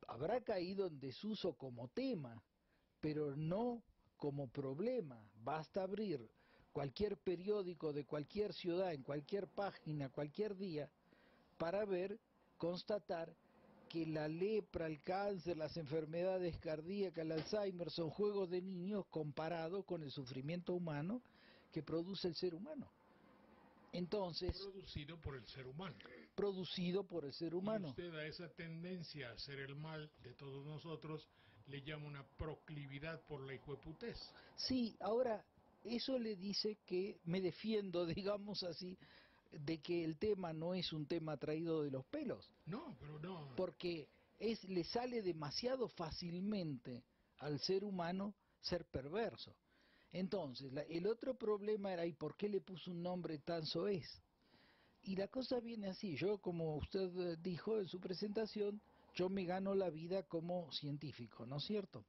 Habrá caído en desuso como tema, pero no como problema. Basta abrir cualquier periódico de cualquier ciudad, en cualquier página, cualquier día, para constatar que la lepra, el cáncer, las enfermedades cardíacas, el Alzheimer son juegos de niños comparados con el sufrimiento humano que produce el ser humano. Entonces, producido por el ser humano. Producido por el ser humano. Y usted a esa tendencia a hacer el mal de todos nosotros le llama una proclividad por la hijueputez. Sí, ahora eso le dice que me defiendo, digamos así, de que el tema no es un tema traído de los pelos. No, pero no. Porque le sale demasiado fácilmente al ser humano ser perverso. Entonces, el otro problema era, ¿y por qué le puso un nombre tan soez? Y la cosa viene así, yo, como usted dijo en su presentación, yo me gano la vida como científico, ¿no es cierto?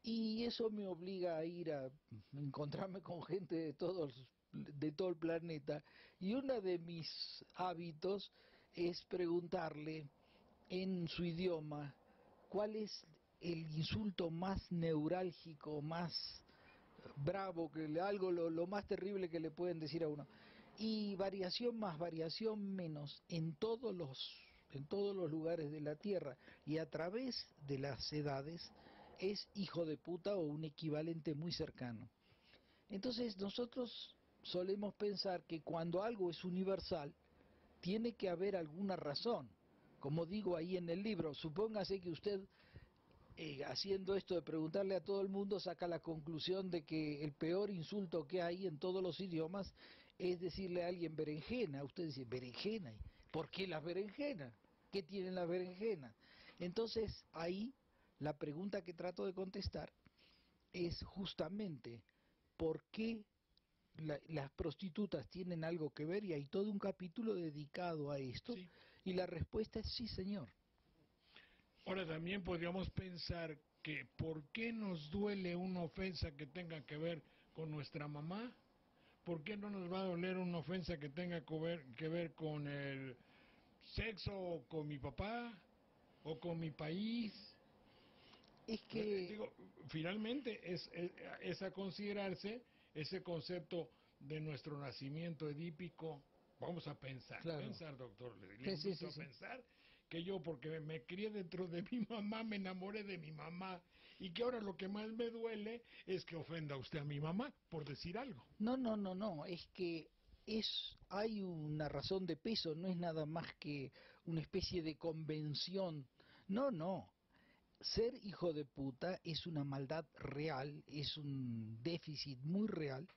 Y eso me obliga a ir a encontrarme con gente de todo el planeta, y uno de mis hábitos es preguntarle en su idioma cuál es el insulto más neurálgico, más bravo, algo lo más terrible que le pueden decir a uno. Y variación más, variación menos, en todos los lugares de la Tierra y a través de las edades, es hijo de puta o un equivalente muy cercano. Entonces nosotros solemos pensar que cuando algo es universal, tiene que haber alguna razón. Como digo ahí en el libro, supóngase que usted, haciendo esto de preguntarle a todo el mundo, saca la conclusión de que el peor insulto que hay en todos los idiomas es decirle a alguien berenjena. Usted dice, berenjena, ¿por qué las berenjenas? ¿Qué tienen las berenjenas? Entonces ahí la pregunta que trato de contestar es justamente ¿por qué las prostitutas tienen algo que ver? Y hay todo un capítulo dedicado a esto. Sí. Y la respuesta es sí, señor. Ahora también podríamos pensar que ¿por qué nos duele una ofensa que tenga que ver con nuestra mamá? ¿Por qué no nos va a doler una ofensa que tenga que ver con el sexo, o con mi papá, o con mi país? Es que... Digo, finalmente es a considerarse ese concepto de nuestro nacimiento edípico. Vamos a pensar, doctor, le invito a pensar que yo, porque me crié dentro de mi mamá, me enamoré de mi mamá, y que ahora lo que más me duele es que ofenda a usted a mi mamá, por decir algo. No, es que hay una razón de peso, no es nada más que una especie de convención. No. Ser hijo de puta es una maldad real, es un déficit muy real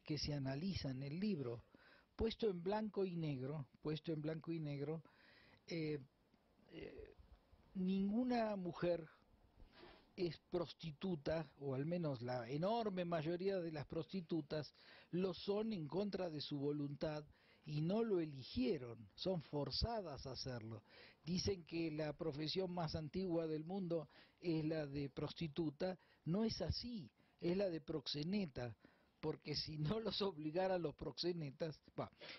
que se analiza en el libro, puesto en blanco y negro, ninguna mujer es prostituta, o al menos la enorme mayoría de las prostitutas lo son en contra de su voluntad y no lo eligieron, son forzadas a hacerlo. Dicen que la profesión más antigua del mundo es la de prostituta, no es así, es la de proxeneta, porque si no los obligaran los proxenetas,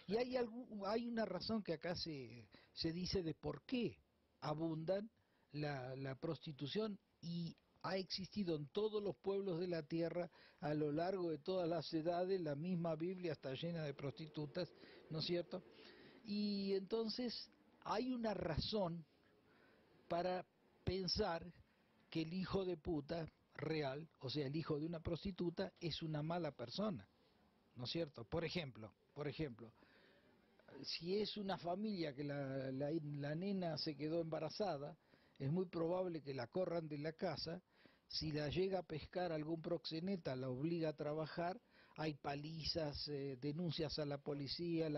y hay una razón que acá se dice de por qué abundan la prostitución, y ha existido en todos los pueblos de la tierra a lo largo de todas las edades. La misma Biblia está llena de prostitutas, ¿no es cierto? Y entonces hay una razón para pensar que el hijo de puta real, o sea, el hijo de una prostituta, es una mala persona, ¿no es cierto? Por ejemplo, si es una familia que la nena se quedó embarazada, es muy probable que la corran de la casa. Si la llega a pescar algún proxeneta, la obliga a trabajar, hay palizas, denuncias a la policía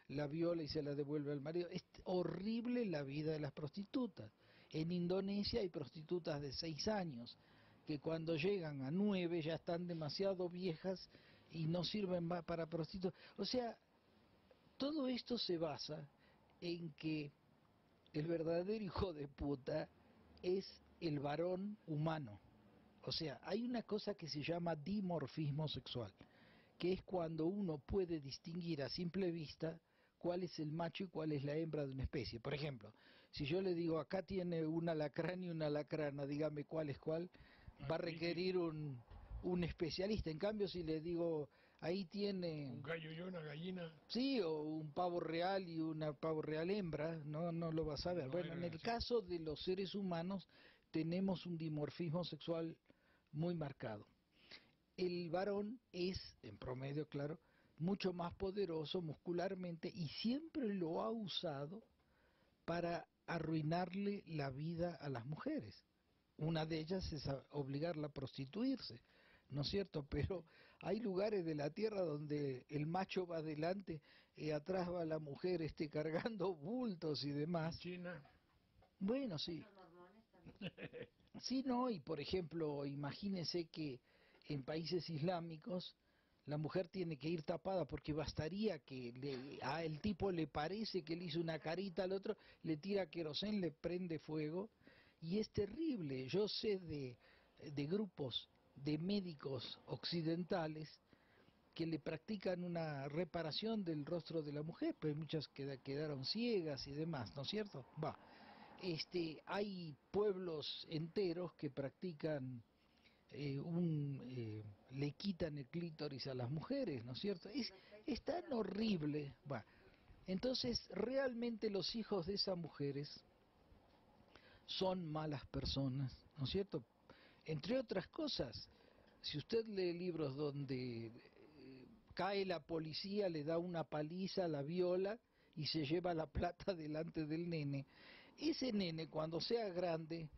la viola y se la devuelve al marido. Es horrible la vida de las prostitutas. En Indonesia hay prostitutas de 6 años, que cuando llegan a 9 ya están demasiado viejas y no sirven para prostitutas. O sea, todo esto se basa en que el verdadero hijo de puta es el varón humano. O sea, hay una cosa que se llama dimorfismo sexual, que es cuando uno puede distinguir a simple vista cuál es el macho y cuál es la hembra de una especie. Por ejemplo, si yo le digo, acá tiene un alacrán y una alacrana, dígame cuál es cuál, va a requerir un especialista. En cambio, si le digo, ahí tiene un gallo y una gallina, sí, o un pavo real y una pavo real hembra, no lo vas a ver. No, bueno, en el caso de los seres humanos tenemos un dimorfismo sexual muy marcado. El varón es, en promedio, claro, mucho más poderoso muscularmente y siempre lo ha usado para arruinarle la vida a las mujeres. Una de ellas es obligarla a prostituirse, ¿no es cierto? Pero hay lugares de la tierra donde el macho va adelante y atrás va la mujer cargando bultos y demás. China. Bueno, sí. Sí, no, y por ejemplo, imagínense que en países islámicos la mujer tiene que ir tapada porque bastaría que el tipo le parece que le hizo una carita al otro, le tira querosén, le prende fuego, y es terrible. Yo sé de grupos de médicos occidentales que le practican una reparación del rostro de la mujer, pero muchas quedaron ciegas y demás, ¿no es cierto? Hay pueblos enteros que practican le quitan el clítoris a las mujeres, ¿no es cierto? Es tan horrible. Entonces, realmente los hijos de esas mujeres son malas personas, ¿no es cierto? Entre otras cosas, si usted lee libros donde cae la policía, le da una paliza, la viola y se lleva la plata delante del nene, ese nene cuando sea grande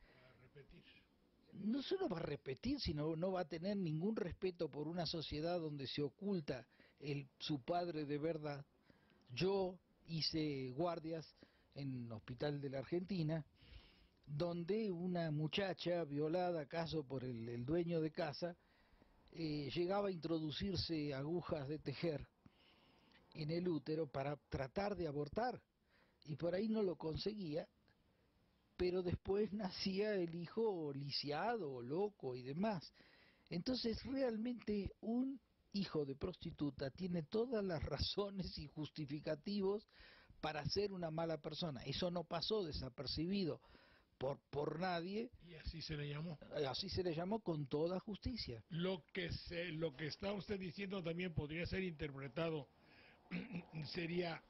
no solo va a repetir, sino no va a tener ningún respeto por una sociedad donde se oculta su padre de verdad. Yo hice guardias en el hospital de la Argentina, donde una muchacha violada acaso por el dueño de casa, llegaba a introducirse agujas de tejer en el útero para tratar de abortar, y por ahí no lo conseguía, pero después nacía el hijo lisiado, loco y demás. Entonces realmente un hijo de prostituta tiene todas las razones y justificativos para ser una mala persona. Eso no pasó desapercibido por nadie. Y así se le llamó. Así se le llamó con toda justicia. Lo que está usted diciendo también podría ser interpretado, sería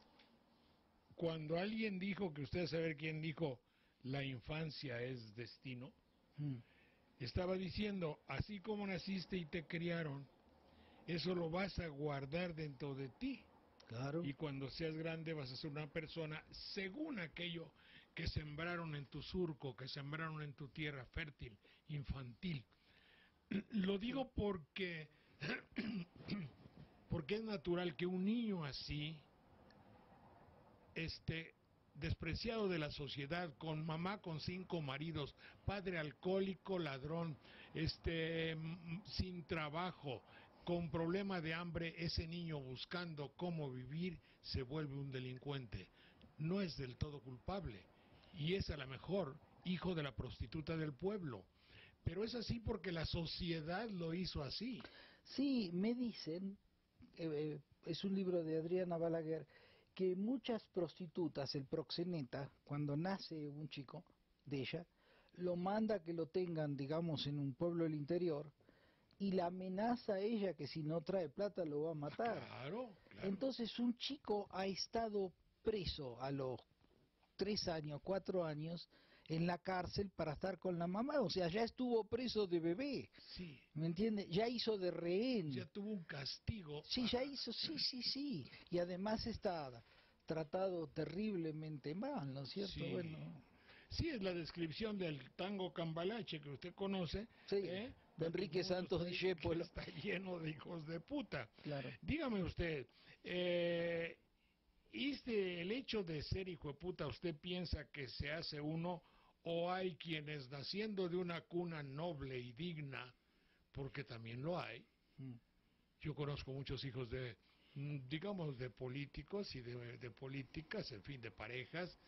cuando alguien dijo, que usted sabe quién dijo, la infancia es destino, estaba diciendo, así como naciste y te criaron, eso lo vas a guardar dentro de ti. Claro. Y cuando seas grande vas a ser una persona según aquello que sembraron en tu surco, que sembraron en tu tierra fértil, infantil. Lo digo porque es natural que un niño así despreciado de la sociedad, con mamá con 5 maridos, padre alcohólico, ladrón, sin trabajo, con problema de hambre, ese niño buscando cómo vivir se vuelve un delincuente. No es del todo culpable y es a lo mejor hijo de la prostituta del pueblo. Pero es así porque la sociedad lo hizo así. Sí, me dicen, es un libro de Adriana Balaguer, que muchas prostitutas, el proxeneta, cuando nace un chico de ella, lo manda a que lo tengan, digamos, en un pueblo del interior, y la amenaza a ella que si no trae plata lo va a matar. Claro, claro. Entonces un chico ha estado preso a los 3 años, 4 años, en la cárcel para estar con la mamá, o sea, ya estuvo preso de bebé, sí. ¿Me entiende? Ya hizo de rehén. Ya tuvo un castigo. Sí, ya hizo, sí, y además está tratado terriblemente mal, ¿no es cierto? Sí. Bueno. Sí, es la descripción del tango cambalache que usted conoce, sí, de Enrique Santos Discépolo. Está lleno de hijos de puta. Claro. Dígame usted, el hecho de ser hijo de puta, ¿usted piensa que se hace uno o hay quienes naciendo de una cuna noble y digna, porque también lo hay? Yo conozco muchos hijos de, digamos, de políticos y de políticas, en fin, de parejas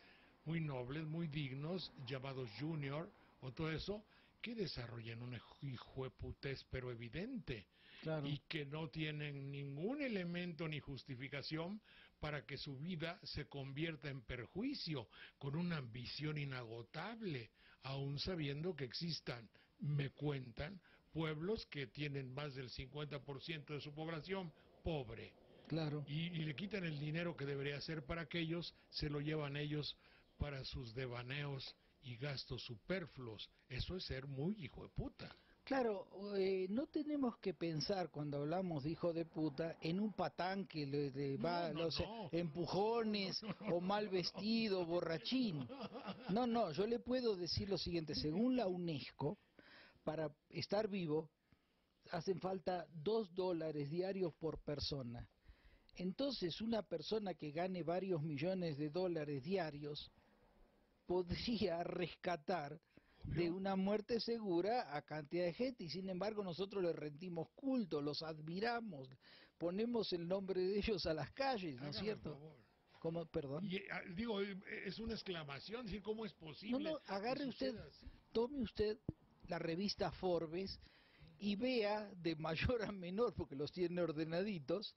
muy nobles, muy dignos, llamados junior o todo eso, que desarrollan un hijueputez pero evidente, claro. Y que no tienen ningún elemento ni justificación para que su vida se convierta en perjuicio, con una ambición inagotable, aún sabiendo que existan, me cuentan, pueblos que tienen más del 50% de su población pobre. Claro. Y le quitan el dinero que debería ser para aquellos, se lo llevan ellos para sus devaneos y gastos superfluos. Eso es ser muy hijo de puta. Claro, no tenemos que pensar cuando hablamos de hijo de puta en un patán que le va los empujones o mal vestido, borrachín. No, yo le puedo decir lo siguiente, según la UNESCO, para estar vivo hacen falta $2 diarios por persona. Entonces una persona que gane varios millones de dólares diarios podría rescatar de una muerte segura a cantidad de gente, y sin embargo nosotros les rendimos culto, los admiramos, ponemos el nombre de ellos a las calles, ¿no es cierto? ¿Cómo? Perdón. Y, digo, es una exclamación, decir, ¿cómo es posible? No, agarre usted, tome usted la revista Forbes y vea de mayor a menor, porque los tiene ordenaditos,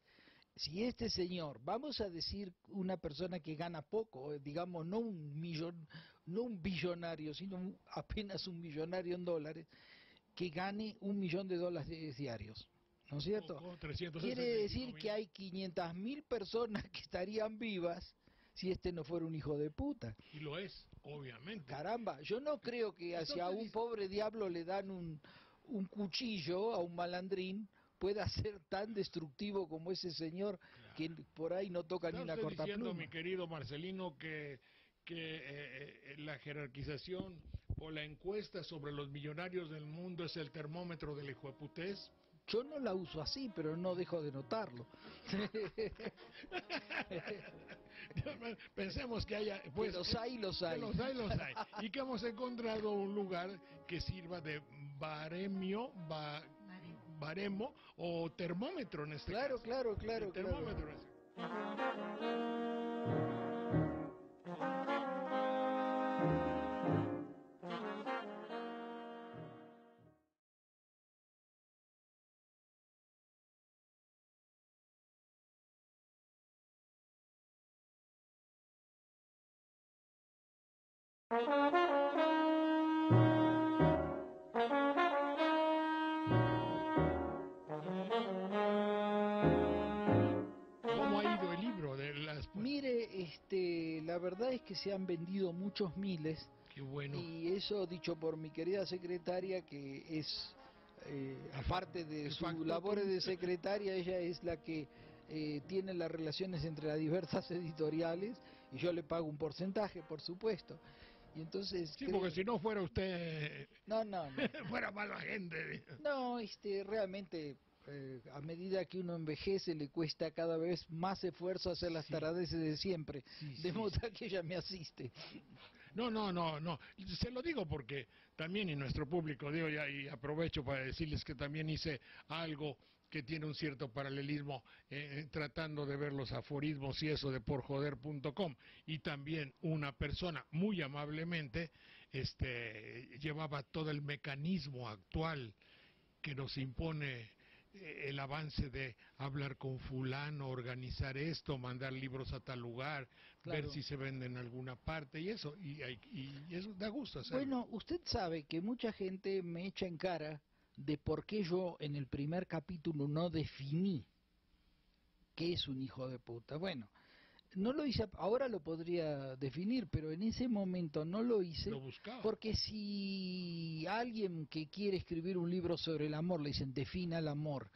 si este señor, vamos a decir una persona que gana poco, digamos no un billonario, sino apenas un millonario en dólares, que gane $1 millón diarios, ¿no es cierto? Quiere decir que hay 500.000 personas que estarían vivas si este no fuera un hijo de puta. Y lo es, obviamente. Caramba, yo no creo que hacia un pobre diablo le dan un cuchillo a un malandrín pueda ser tan destructivo como ese señor, claro, que por ahí no toca ni una cortapluma. Diciendo, mi querido Marcelino, que la jerarquización o la encuesta sobre los millonarios del mundo es el termómetro del hijueputés? Yo no la uso así, pero no dejo de notarlo. Pensemos que haya... Pues, que los hay. Los hay. Y que hemos encontrado un lugar que sirva de baremo o termómetro en este caso. Claro. Termómetro. ¿Cómo ha ido el libro? Mire, la verdad es que se han vendido muchos miles. Qué bueno. Y eso dicho por mi querida secretaria, que es, aparte de sus labores de secretaria, ella es la que tiene las relaciones entre las diversas editoriales, y yo le pago un porcentaje, por supuesto. Y entonces sí, porque si no fuera usted... No. fuera mala gente. No, realmente a medida que uno envejece le cuesta cada vez más esfuerzo hacer las taradeces de siempre, de modo que ella me asiste. No, se lo digo porque también en nuestro público, digo ya, y aprovecho para decirles que también hice algo que tiene un cierto paralelismo tratando de ver los aforismos y eso de porjoder.com, y también una persona muy amablemente llevaba todo el mecanismo actual que nos impone el avance de hablar con fulano, organizar esto, mandar libros a tal lugar, Claro. ver si se venden en alguna parte y eso, y eso da gusto hacerlo. Bueno, usted sabe que mucha gente me echa en cara de por qué yo en el primer capítulo no definí qué es un hijo de puta. Bueno, no lo hice, ahora lo podría definir, pero en ese momento no lo hice, Lo buscaba. porque si alguien que quiere escribir un libro sobre el amor le dicen defina el amor,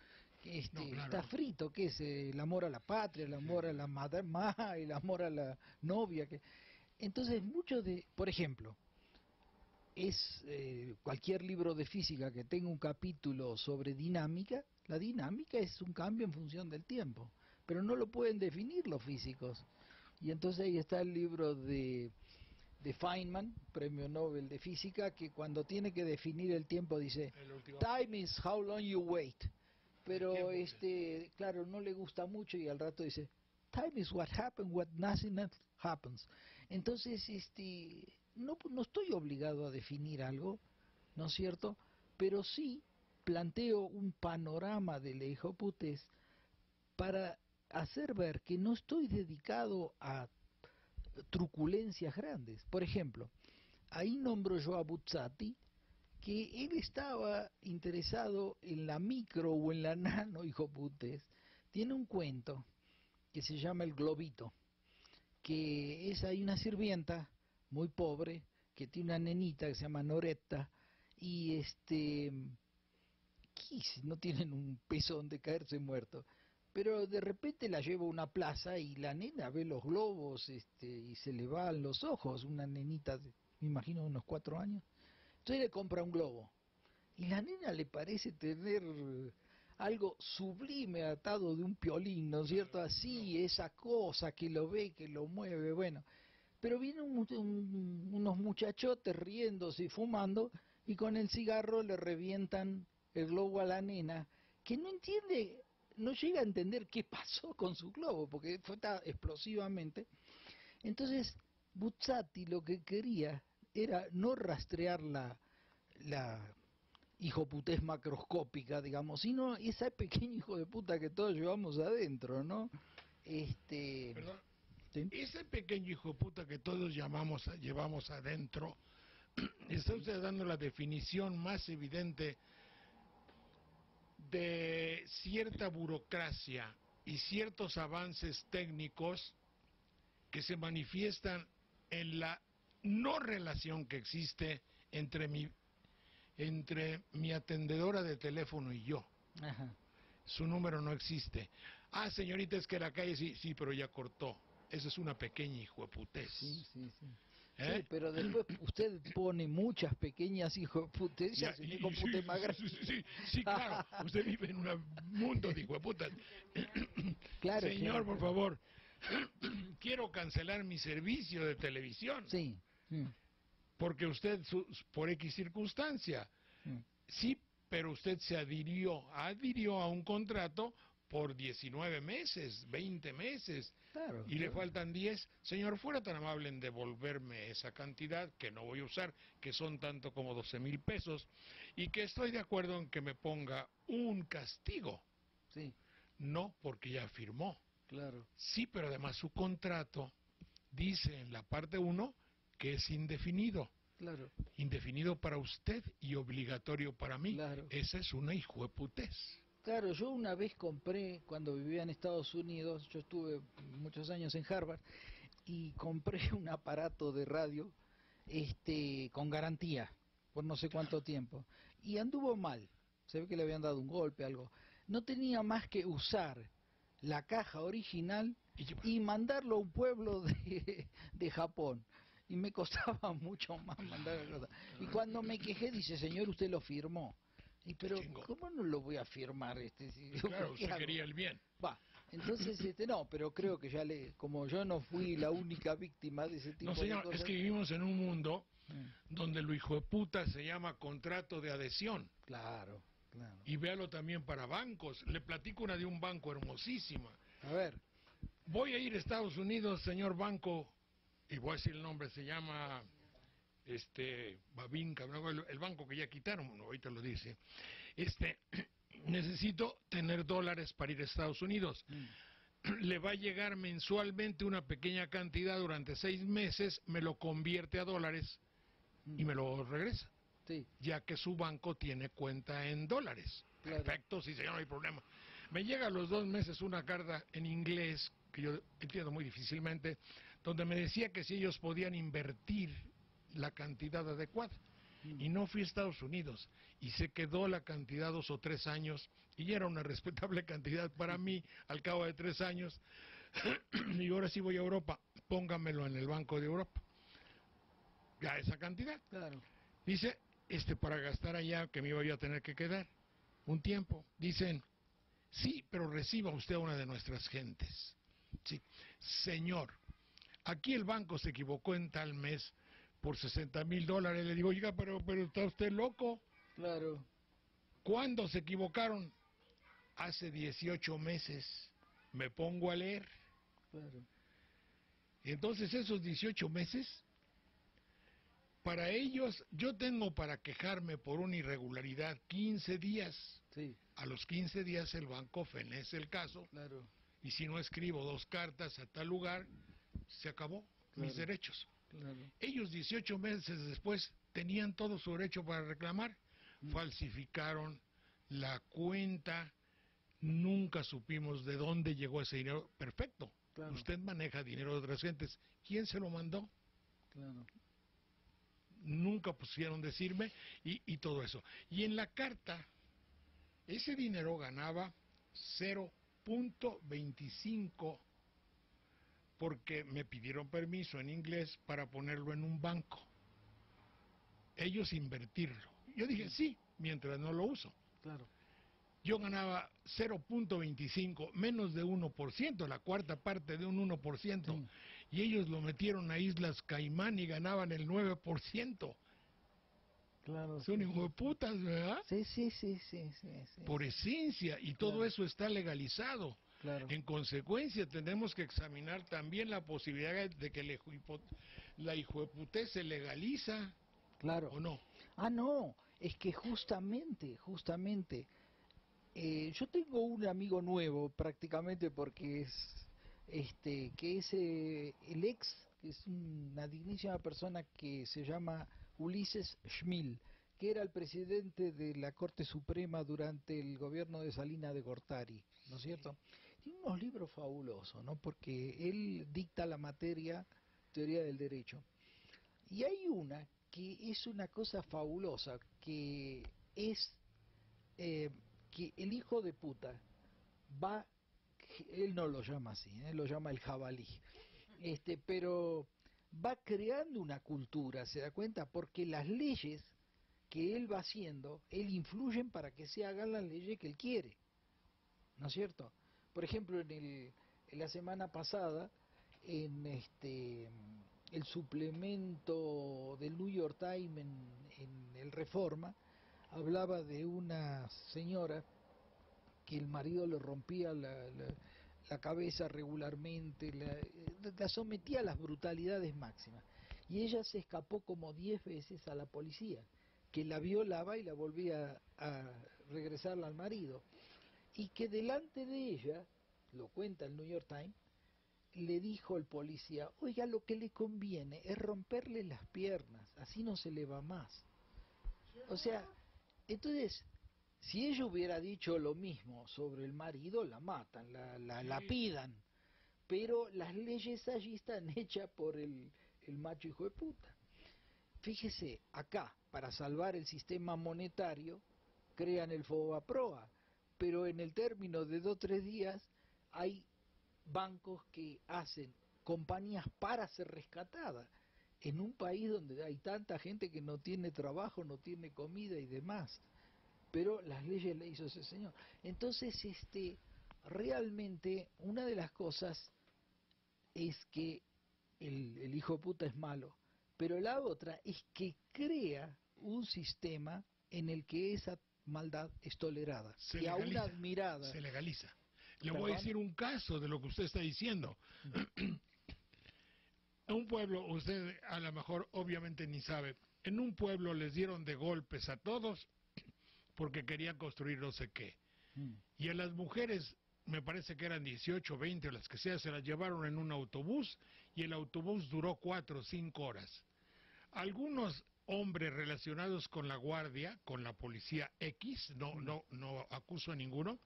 No, claro. está frito, ¿qué es? El amor a la patria, el amor a la madre, el amor a la novia, entonces mucho de, por ejemplo, es cualquier libro de física que tenga un capítulo sobre dinámica, la dinámica es un cambio en función del tiempo, pero no lo pueden definir los físicos. Y entonces ahí está el libro de Feynman, premio Nobel de Física, que cuando tiene que definir el tiempo dice, time is how long you wait. Pero claro, no le gusta mucho y al rato dice, time is what happens when nothing else happens. Entonces, no estoy obligado a definir algo, ¿no es cierto? Pero sí planteo un panorama de la hijoputez para hacer ver que no estoy dedicado a truculencias grandes. Por ejemplo, ahí nombro yo a Buzzati, que él estaba interesado en la micro o en la nano hijoputez. Tiene un cuento que se llama El Globito, que es ahí una sirvienta muy pobre que tiene una nenita que se llama Noretta y no tienen un peso donde caerse muerto, pero de repente la lleva a una plaza y la nena ve los globos y se le van los ojos, una nenita de, me imagino, unos 4 años. Entonces le compra un globo y la nena le parece tener algo sublime atado de un piolín, ¿no es cierto? Así, esa cosa que lo ve, que lo mueve, bueno. Pero vienen unos muchachotes riéndose y fumando y con el cigarro le revientan el globo a la nena, que no entiende, no llega a entender qué pasó con su globo, porque fue tan explosivamente. Entonces, Buzzati lo que quería era no rastrear la hijoputez macroscópica, digamos, sino ese pequeño hijo de puta que todos llevamos adentro, ¿no? Perdón. ¿Sí? Ese pequeño hijo de puta que todos llevamos adentro, está usted dando la definición más evidente de cierta burocracia y ciertos avances técnicos que se manifiestan en la no relación que existe entre mi atendedora de teléfono y yo. Ajá. Su número no existe. Ah, señorita, es que la calle sí, pero ya cortó. Esa es una pequeña hijueputez. Sí. ¿Eh? Sí, pero después usted pone muchas pequeñas hijueputez y hace un hijoputez más grande. Sí, claro. Usted vive en un mundo de hijueputas. Claro, señor, por favor, quiero cancelar mi servicio de televisión. Sí. Porque usted, por X circunstancia, sí, pero usted se adhirió a un contrato por 19 meses, 20 meses, claro, y le faltan 10. Señor, fuera tan amable en devolverme esa cantidad, que no voy a usar, que son tanto como 12,000 pesos, y que estoy de acuerdo en que me ponga un castigo. Sí. No, porque ya firmó. Claro. Sí, pero además su contrato dice en la parte 1 que es indefinido. Claro. Indefinido para usted y obligatorio para mí. Claro. Esa es una hijueputez. Claro, yo una vez compré, cuando vivía en Estados Unidos, yo estuve muchos años en Harvard, y compré un aparato de radio con garantía, por no sé cuánto tiempo, y anduvo mal, se ve que le habían dado un golpe, algo. No tenía más que usar la caja original y mandarlo a un pueblo de Japón. Y me costaba mucho más mandar la cosa. Y cuando me quejé, dice, señor, usted lo firmó. Y pero, chingón. ¿cómo no lo voy a firmar? Claro, ¿Qué usted hago? quería el bien. Va, entonces, no, pero creo que como yo no fui la única víctima de ese tipo No, de señor, cosas. es que vivimos en un mundo Mm, donde lo hijo de puta se llama contrato de adhesión. claro, claro. Y véalo también para bancos. Le platico una de un banco hermosísima. A ver, Voy a ir a Estados Unidos, señor banco, y voy a decir el nombre, se llama Babinca, ¿no? El banco que ya quitaron, no, ahorita lo dice. Necesito tener dólares para ir a Estados Unidos. Le va a llegar mensualmente una pequeña cantidad durante 6 meses, me lo convierte a dólares y me lo regresa, sí, ya que su banco tiene cuenta en dólares. Claro. Perfecto, sí señor, no hay problema. Me llega a los 2 meses una carta en inglés, que yo entiendo muy difícilmente, donde me decía que si ellos podían invertir la cantidad adecuada. Y no fui a Estados Unidos, y se quedó la cantidad 2 o 3 años, y ya era una respetable cantidad para mí al cabo de 3 años, y ahora sí voy a Europa, póngamelo en el Banco de Europa. Ya esa cantidad. claro. Dice, para gastar allá, que me iba yo a tener que quedar un tiempo. Dicen, sí, pero reciba usted a una de nuestras gentes. Sí, señor, aquí el banco se equivocó en tal mes por $60,000. Le digo, oiga, pero está usted loco. Claro. ¿Cuándo se equivocaron? Hace 18 meses. Me pongo a leer. Claro. Entonces esos 18 meses, para ellos, yo tengo para quejarme por una irregularidad 15 días. Sí. A los 15 días el banco fenece el caso. Claro. Y si no escribo 2 cartas a tal lugar, se acabó mis derechos. Claro. Ellos 18 meses después tenían todo su derecho para reclamar. Falsificaron la cuenta, nunca supimos de dónde llegó ese dinero. Perfecto, Claro. Usted maneja dinero de otras gentes. ¿Quién se lo mandó? Claro. Nunca pusieron decirme y todo eso. Y en la carta, ese dinero ganaba 0.25 porque me pidieron permiso en inglés para ponerlo en un banco. Ellos invertirlo. Yo dije, sí, mientras no lo uso. Claro. Yo ganaba 0.25, menos de 1%, la cuarta parte de un 1%. Sí. Y ellos lo metieron a Islas Caimán y ganaban el 9%. Claro. Son hijos de putas, ¿verdad? Sí, sí, sí, sí, sí, sí. Por esencia, y todo Claro. eso está legalizado. Claro. En consecuencia, tenemos que examinar también la posibilidad de que la hijueputez se legaliza, Claro. ¿o no? Ah, no, es que justamente, yo tengo un amigo nuevo prácticamente porque es, que es el ex, que es una dignísima persona que se llama Ulises Schmil, que era el presidente de la Corte Suprema durante el gobierno de Salinas de Gortari, ¿no es cierto? Tiene unos libros fabulosos, ¿no? Porque él dicta la materia, teoría del derecho. Y hay una que es una cosa fabulosa, que es que el hijo de puta va, él no lo llama así, él lo llama el jabalí, pero va creando una cultura, ¿se da cuenta? Porque las leyes que él va haciendo, él influyen para que se hagan las leyes que él quiere, ¿no es cierto? Por ejemplo, en la semana pasada, en el suplemento del New York Times en el Reforma, hablaba de una señora que el marido le rompía la cabeza regularmente, la sometía a las brutalidades máximas. Y ella se escapó como 10 veces a la policía, que la violaba y la volvía a regresarla al marido. Y que delante de ella, lo cuenta el New York Times, le dijo el policía, oiga, lo que le conviene es romperle las piernas, así no se le va más. O sea, entonces, si ella hubiera dicho lo mismo sobre el marido, la matan, la lapidan. Pero las leyes allí están hechas por el macho hijo de puta. Fíjese, acá, para salvar el sistema monetario, crean el FOBAPROA, pero en el término de 2 o 3 días hay bancos que hacen compañías para ser rescatadas en un país donde hay tanta gente que no tiene trabajo, no tiene comida y demás. pero las leyes le hizo ese señor. Entonces, realmente una de las cosas es que el hijo de puta es malo, pero la otra es que crea un sistema en el que esa maldad es tolerada Se y aún legaliza, admirada. se legaliza. Le ¿Perdón? voy a decir un caso de lo que usted está diciendo. En un pueblo, usted a lo mejor obviamente ni sabe, en un pueblo les dieron de golpes a todos porque querían construir no sé qué. Y a las mujeres, me parece que eran 18, 20 o las que sea, se las llevaron en un autobús y el autobús duró 4 o 5 horas. Algunos hombres relacionados con la guardia, con la policía X, no acuso a ninguno,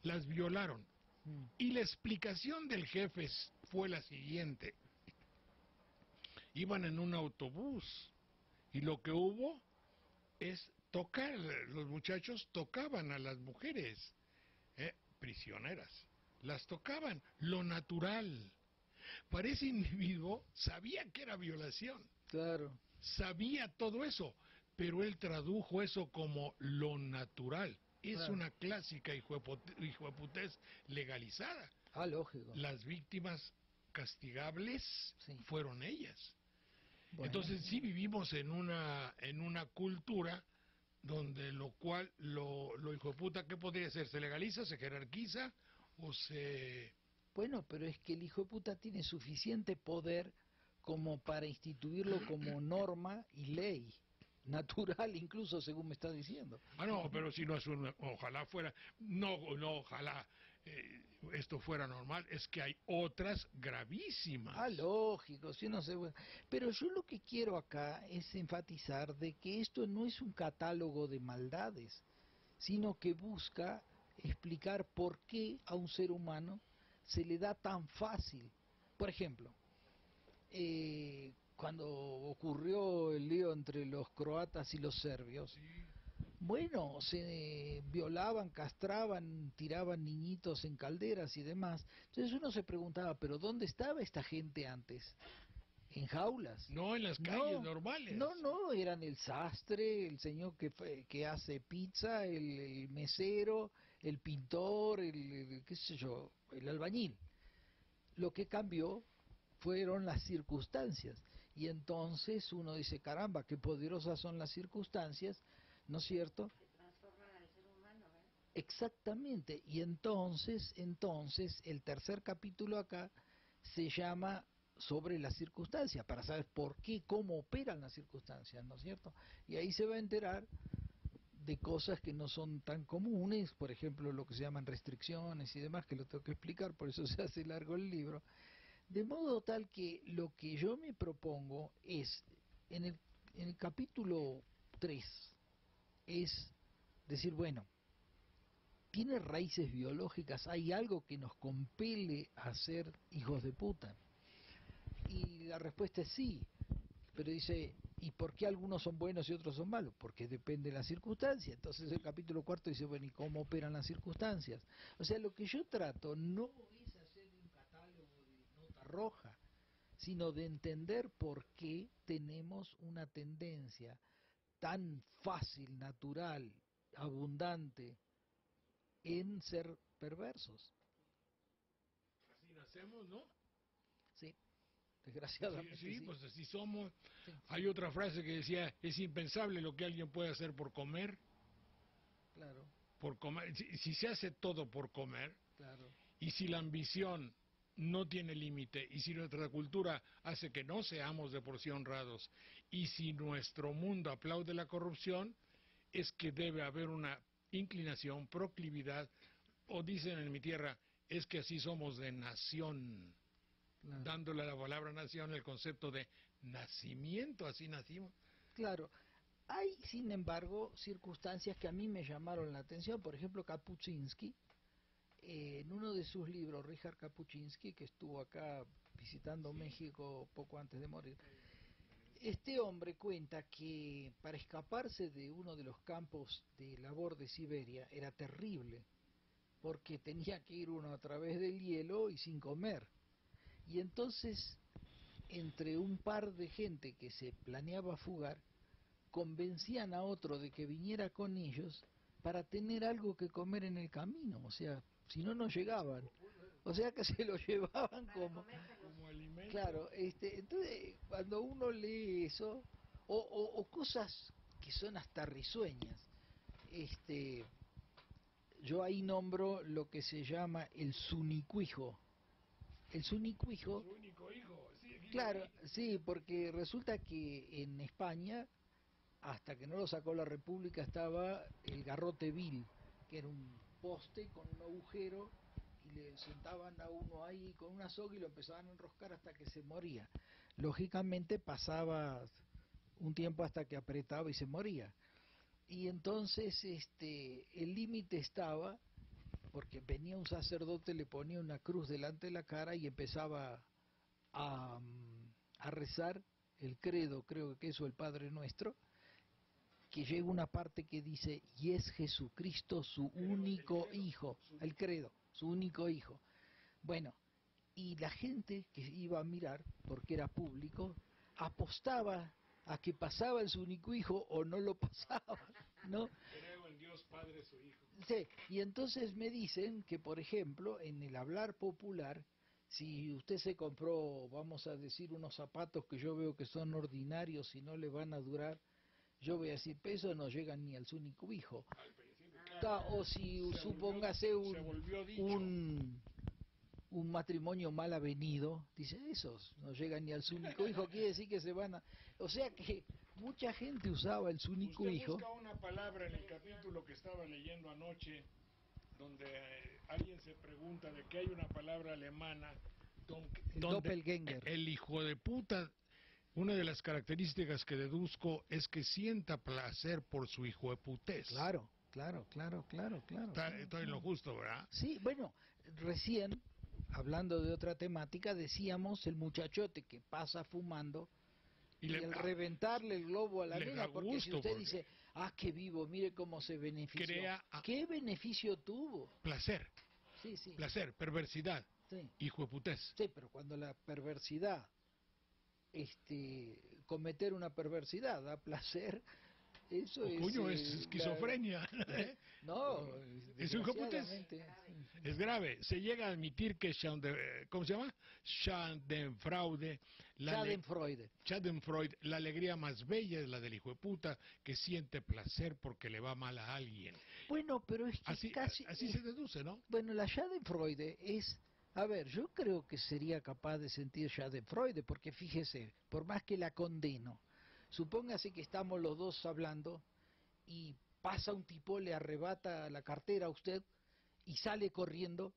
las violaron. Y la explicación del jefe fue la siguiente: iban en un autobús y lo que hubo es tocar, los muchachos tocaban a las mujeres, prisioneras, las tocaban, lo natural. Para ese individuo sabía que era violación. Claro. Sabía todo eso, pero él tradujo eso como lo natural. Es Claro. una clásica hijueputez legalizada. Ah, lógico. Las víctimas castigables fueron ellas. Bueno. Entonces sí vivimos en una cultura donde lo cual, lo hijueputa, ¿qué podría ser? ¿Se legaliza, se jerarquiza o se...? Bueno, pero es que el hijo de puta tiene suficiente poder como para instituirlo como norma y ley, natural incluso, según me está diciendo. Ah, no, pero si no es ojalá fuera, no, ojalá esto fuera normal, es que hay otras gravísimas. Ah, lógico, sí, no sé, bueno. Pero yo lo que quiero acá es enfatizar de que esto no es un catálogo de maldades, sino que busca explicar por qué a un ser humano se le da tan fácil. Por ejemplo, cuando ocurrió el lío entre los croatas y los serbios, bueno, se violaban, castraban, tiraban niñitos en calderas y demás. Entonces uno se preguntaba, ¿pero dónde estaba esta gente antes? ¿En jaulas? No, en las calles normales. No, eran el sastre, el señor que hace pizza, el mesero, el pintor, qué sé yo, el albañil. Lo que cambió fueron las circunstancias. Y entonces uno dice, caramba, qué poderosas son las circunstancias, ¿no es cierto? Que transforman al ser humano, ¿eh? Exactamente. Y entonces, el tercer capítulo acá se llama sobre las circunstancias, para saber por qué, cómo operan las circunstancias, ¿no es cierto? Y ahí se va a enterar de cosas que no son tan comunes, por ejemplo, lo que se llaman restricciones y demás, que lo tengo que explicar, por eso se hace largo el libro. De modo tal que lo que yo me propongo es, en el capítulo 3, es decir, bueno, ¿tiene raíces biológicas? ¿Hay algo que nos compele a ser hijos de puta? Y la respuesta es sí, pero dice, ¿y por qué algunos son buenos y otros son malos? Porque depende de la circunstancia. Entonces el capítulo 4 dice, bueno, ¿y cómo operan las circunstancias? O sea, lo que yo trato no es hacer un catálogo de nota roja, sino de entender por qué tenemos una tendencia tan fácil, natural, abundante, en ser perversos. Así nacemos, ¿no? Sí, desgraciadamente. Sí, pues así somos. Sí. Hay otra frase que decía, es impensable lo que alguien puede hacer por comer. Claro. Por comer. Si se hace todo por comer, claro. Y si la ambición no tiene límite, y si nuestra cultura hace que no seamos de por sí honrados, y si nuestro mundo aplaude la corrupción, es que debe haber una inclinación, proclividad, o dicen en mi tierra, es que así somos de nación, claro. Dándole a la palabra nación el concepto de nacimiento, así nacimos. Claro, hay sin embargo circunstancias que a mí me llamaron la atención, por ejemplo Kapuscinski, en uno de sus libros, Richard Kapuscinski, que estuvo acá visitando México poco antes de morir, este hombre cuenta que para escaparse de uno de los campos de labor de Siberia era terrible, porque tenía que ir uno a través del hielo y sin comer. Y entonces, entre un par de gente que se planeaba fugar, convencían a otro de que viniera con ellos para tener algo que comer en el camino, o sea, si no, no llegaban. O sea que se lo llevaban como alimento. Claro, entonces cuando uno lee eso, o cosas que son hasta risueñas, yo ahí nombro lo que se llama el sunicuijo. El sunicuijo, Su único hijo. Sí, aquí claro, lo vi. sí, porque resulta que en España, hasta que no lo sacó la República, estaba el garrote vil, que era un poste con un agujero y le sentaban a uno ahí con una soga y lo empezaban a enroscar hasta que se moría. Lógicamente pasaba un tiempo hasta que apretaba y se moría. Y entonces el límite estaba, porque venía un sacerdote, le ponía una cruz delante de la cara y empezaba a rezar el credo, creo que eso el Padre Nuestro, que llega una parte que dice, y es Jesucristo su único hijo, el credo, su único hijo. Bueno, y la gente que iba a mirar, porque era público, apostaba a que pasaba el su único hijo o no lo pasaba, ¿no? Creo en Dios Padre, su hijo. Sí, y entonces me dicen que, por ejemplo, en el hablar popular, si usted se compró, vamos a decir, unos zapatos que yo veo que son ordinarios y no le van a durar, yo voy a decir, pesos no llegan ni al su único hijo. O si supóngase un matrimonio mal avenido, dice, esos no llegan ni al su único hijo, quiere decir que se van a... O sea que mucha gente usaba el su único Usted hijo. busca una palabra en el capítulo que estaba leyendo anoche, donde alguien se pregunta de que hay una palabra alemana, El donde doppelgänger. el hijo de puta, una de las características que deduzco es que sienta placer por su hijo de putés. Claro. Estoy en lo justo, ¿verdad? Sí, bueno, recién, hablando de otra temática, decíamos el muchachote que pasa fumando y el reventarle el globo a la le nena, da porque si gusto, usted porque dice, qué vivo, mire cómo se benefició. ¿Qué beneficio tuvo? Placer. Sí, sí. Placer, perversidad, Sí. hijo de putés. Sí, pero cuando la perversidad, cometer una perversidad da placer, eso es... Coño, es esquizofrenia. No, es hijo de putés. desgraciadamente, Es grave. Se llega a admitir que ¿cómo se llama? Schadenfreude. Schadenfreude. La alegría más bella es la del hijo de puta que siente placer porque le va mal a alguien. Bueno, pero es que así se deduce, ¿no? Bueno, la Schadenfreude es... A ver, yo creo que sería capaz de sentir Schadenfreude, porque fíjese, por más que la condeno, supóngase que estamos los dos hablando y pasa un tipo, le arrebata la cartera a usted y sale corriendo,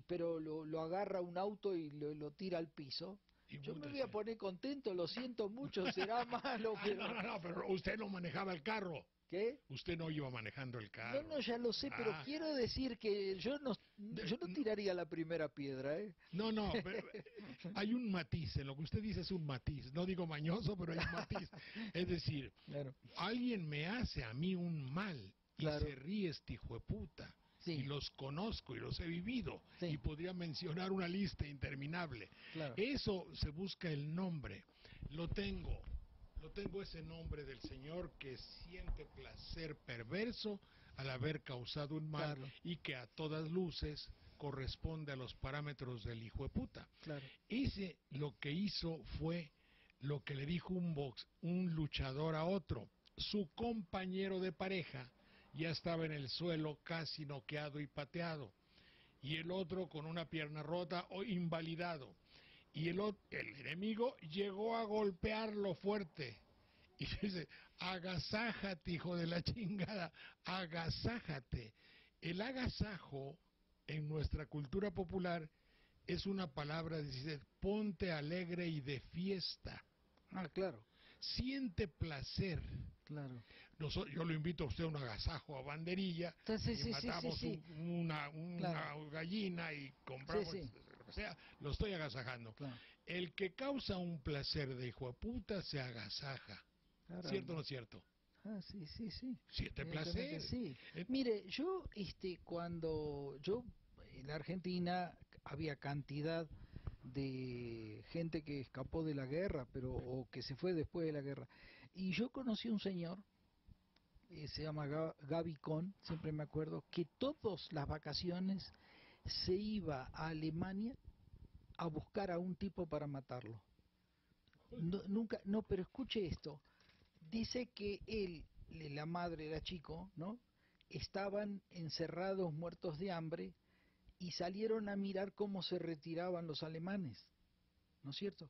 pero lo agarra un auto y lo tira al piso. Yo me voy a poner contento, lo siento mucho, será malo, pero... No, pero usted no manejaba el carro. ¿Qué? Usted no iba manejando el carro. No, ya lo sé, pero quiero decir que yo no tiraría la primera piedra, ¿eh? No, pero hay un matiz, en lo que usted dice es un matiz, no digo mañoso, pero hay un matiz. Es decir, alguien me hace a mí un mal y se ríe este hijo de puta. Sí. Y los conozco y los he vivido. Sí. Y podría mencionar una lista interminable. Claro. Eso se busca el nombre. Lo tengo ese nombre del Señor que siente placer perverso al haber causado un mal y que a todas luces corresponde a los parámetros del hijo de puta. Claro. Ese lo que hizo fue lo que le dijo un luchador a otro. Su compañero de pareja ya estaba en el suelo casi noqueado y pateado. Y el otro con una pierna rota o invalidado. Y el enemigo llegó a golpearlo fuerte. Y dice, agasájate, hijo de la chingada, agasájate. El agasajo en nuestra cultura popular es una palabra, dice, ponte alegre y de fiesta. Claro. Siente placer. Claro. Yo lo invito a usted a un agasajo a Banderilla. Entonces, y matamos una gallina y compramos... O sea, lo estoy agasajando. Claro. El que causa un placer de hijo de puta se agasaja. Caramba. ¿Cierto o no es cierto? Sí. Siente placer. Sí. Mire, yo, cuando en la Argentina había cantidad de gente que escapó de la guerra, o que se fue después de la guerra. Y yo conocí a un señor se llama Gaby Cohn, siempre me acuerdo, que todas las vacaciones se iba a Alemania a buscar a un tipo para matarlo. Nunca, no, pero escuche esto. Dice que él, la madre era chico, ¿no? Estaban encerrados, muertos de hambre, y salieron a mirar cómo se retiraban los alemanes, ¿no es cierto?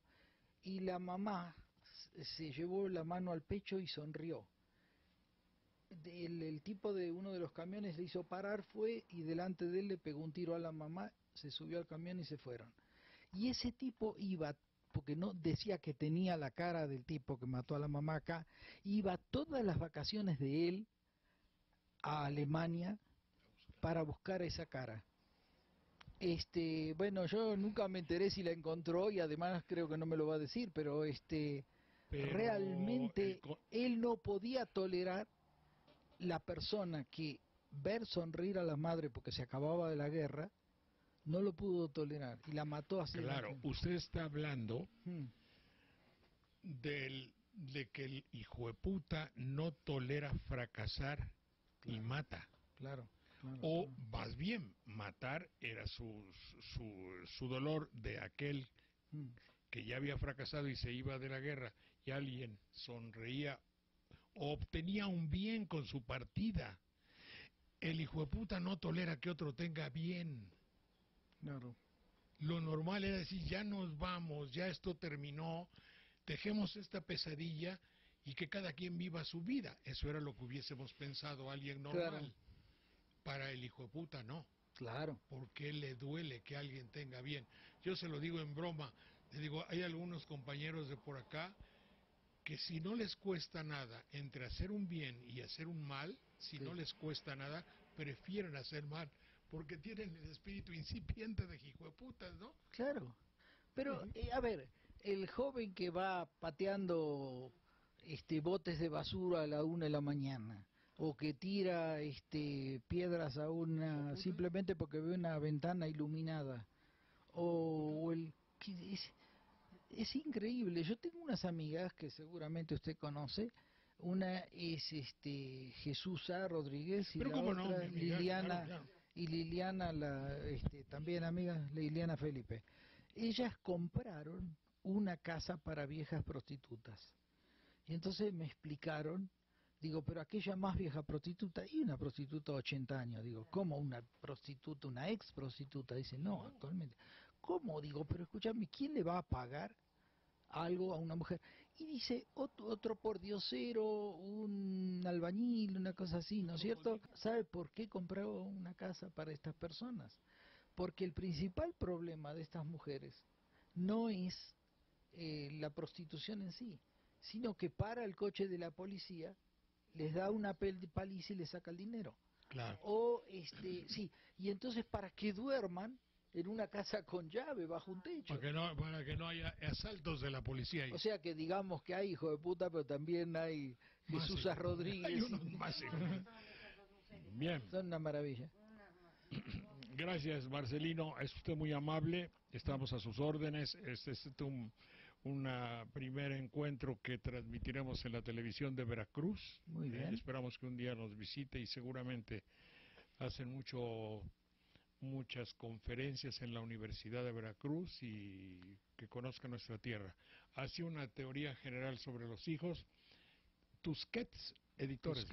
Y la mamá se llevó la mano al pecho y sonrió. El tipo de uno de los camiones le hizo parar, fue y delante de él le pegó un tiro a la mamá, se subió al camión y se fueron. Y ese tipo iba, porque no decía que tenía la cara del tipo que mató a la mamá acá, iba todas las vacaciones de él a Alemania para buscar esa cara. Bueno, yo nunca me enteré si la encontró y además creo que no me lo va a decir, pero realmente él no podía tolerar la persona que ver sonreír a la madre porque se acababa de la guerra, no lo pudo tolerar y la mató así. Claro, usted está hablando de que el hijo de puta no tolera fracasar y mata. Claro. O más bien, matar era su dolor de aquel que ya había fracasado y se iba de la guerra y alguien sonreía o obtenía un bien con su partida. El hijo de puta no tolera que otro tenga bien. Claro. Lo normal era decir, ya nos vamos, ya esto terminó, dejemos esta pesadilla y que cada quien viva su vida. Eso era lo que hubiésemos pensado alguien normal. Claro. Para el hijo de puta no. Claro. Porque le duele que alguien tenga bien. Yo se lo digo en broma, le digo, hay algunos compañeros de por acá que si no les cuesta nada entre hacer un bien y hacer un mal, si no les cuesta nada, prefieren hacer mal, porque tienen el espíritu incipiente de hijo de putas, ¿no? Claro. Pero, a ver, el joven que va pateando botes de basura a la 1 de la mañana, o que tira piedras a una simplemente porque ve una ventana iluminada, o el es increíble. Yo tengo unas amigas que seguramente usted conoce. Una es Jesús A. Rodríguez y la otra Liliana, claro. Y Liliana también amiga Liliana Felipe. Ellas compraron una casa para viejas prostitutas y entonces me explicaron. Digo, pero aquella más vieja prostituta, y una prostituta de 80 años, digo, ¿cómo una prostituta, una ex prostituta? Dice, no, actualmente. ¿Cómo? Digo, pero escúchame, ¿quién le va a pagar algo a una mujer? Y dice, otro pordiosero, un albañil, una cosa así, ¿no es cierto? ¿Sabe por qué compró una casa para estas personas? Porque el principal problema de estas mujeres no es la prostitución en sí, sino que para el coche de la policía, les da una paliza y les saca el dinero. Claro. O sí, y entonces para que duerman en una casa con llave bajo un techo. Para que no haya asaltos de la policía ahí. O sea que digamos que hay hijo de puta, pero también hay Jesús A. Rodríguez. Hay unos más. Bien. Son una maravilla. Gracias, Marcelino. Es usted muy amable. Estamos a sus órdenes. Este es un primer encuentro que transmitiremos en la televisión de Veracruz. Muy bien. Esperamos que un día nos visite y seguramente hacen muchas conferencias en la Universidad de Veracruz y que conozca nuestra tierra. Hace una teoría general sobre los hijos. Tusquets Editores,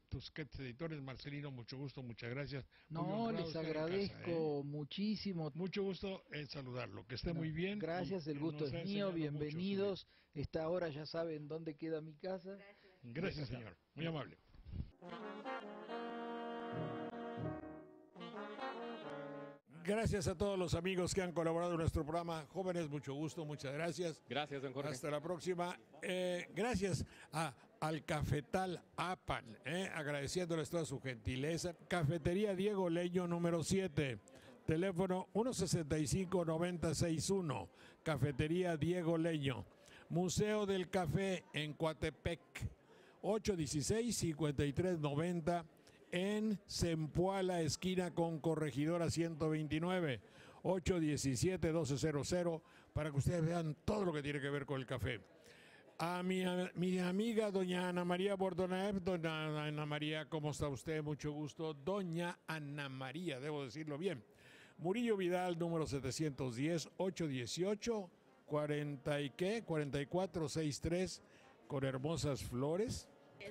Tusquets Editores. Marcelino, mucho gusto, muchas gracias. No, les agradezco muchísimo. Mucho gusto en saludarlo, que esté muy bien. Gracias, el gusto es mío, bienvenidos. Esta hora ya saben dónde queda mi casa. Gracias, señor, muy amable. Gracias a todos los amigos que han colaborado en nuestro programa. Jóvenes, mucho gusto, muchas gracias. Gracias, don Jorge. Hasta la próxima. Gracias al Cafetal Apan, agradeciéndoles toda su gentileza. Cafetería Diego Leño, número 7. Teléfono 165-9061. Cafetería Diego Leño. Museo del Café en Coatepec. 816-5390. En Zempoala, esquina con Corregidora 129, 817-1200, para que ustedes vean todo lo que tiene que ver con el café. A mi amiga doña Ana María Bordonaev. Doña Ana María, ¿cómo está usted? Mucho gusto. Doña Ana María, debo decirlo bien. Murillo Vidal, número 710, 818, 4463, con hermosas flores.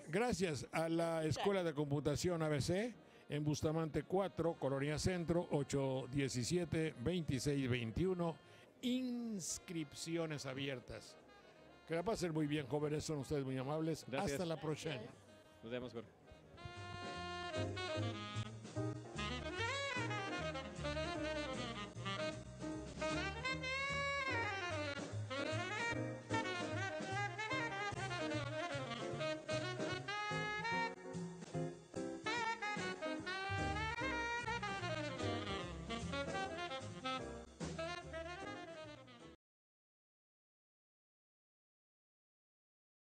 Gracias a la Escuela de Computación ABC, en Bustamante 4, Colonia Centro, 817-2621. Inscripciones abiertas. Que la pasen muy bien, jóvenes, son ustedes muy amables. Gracias. Hasta la próxima. Nos vemos, Jorge.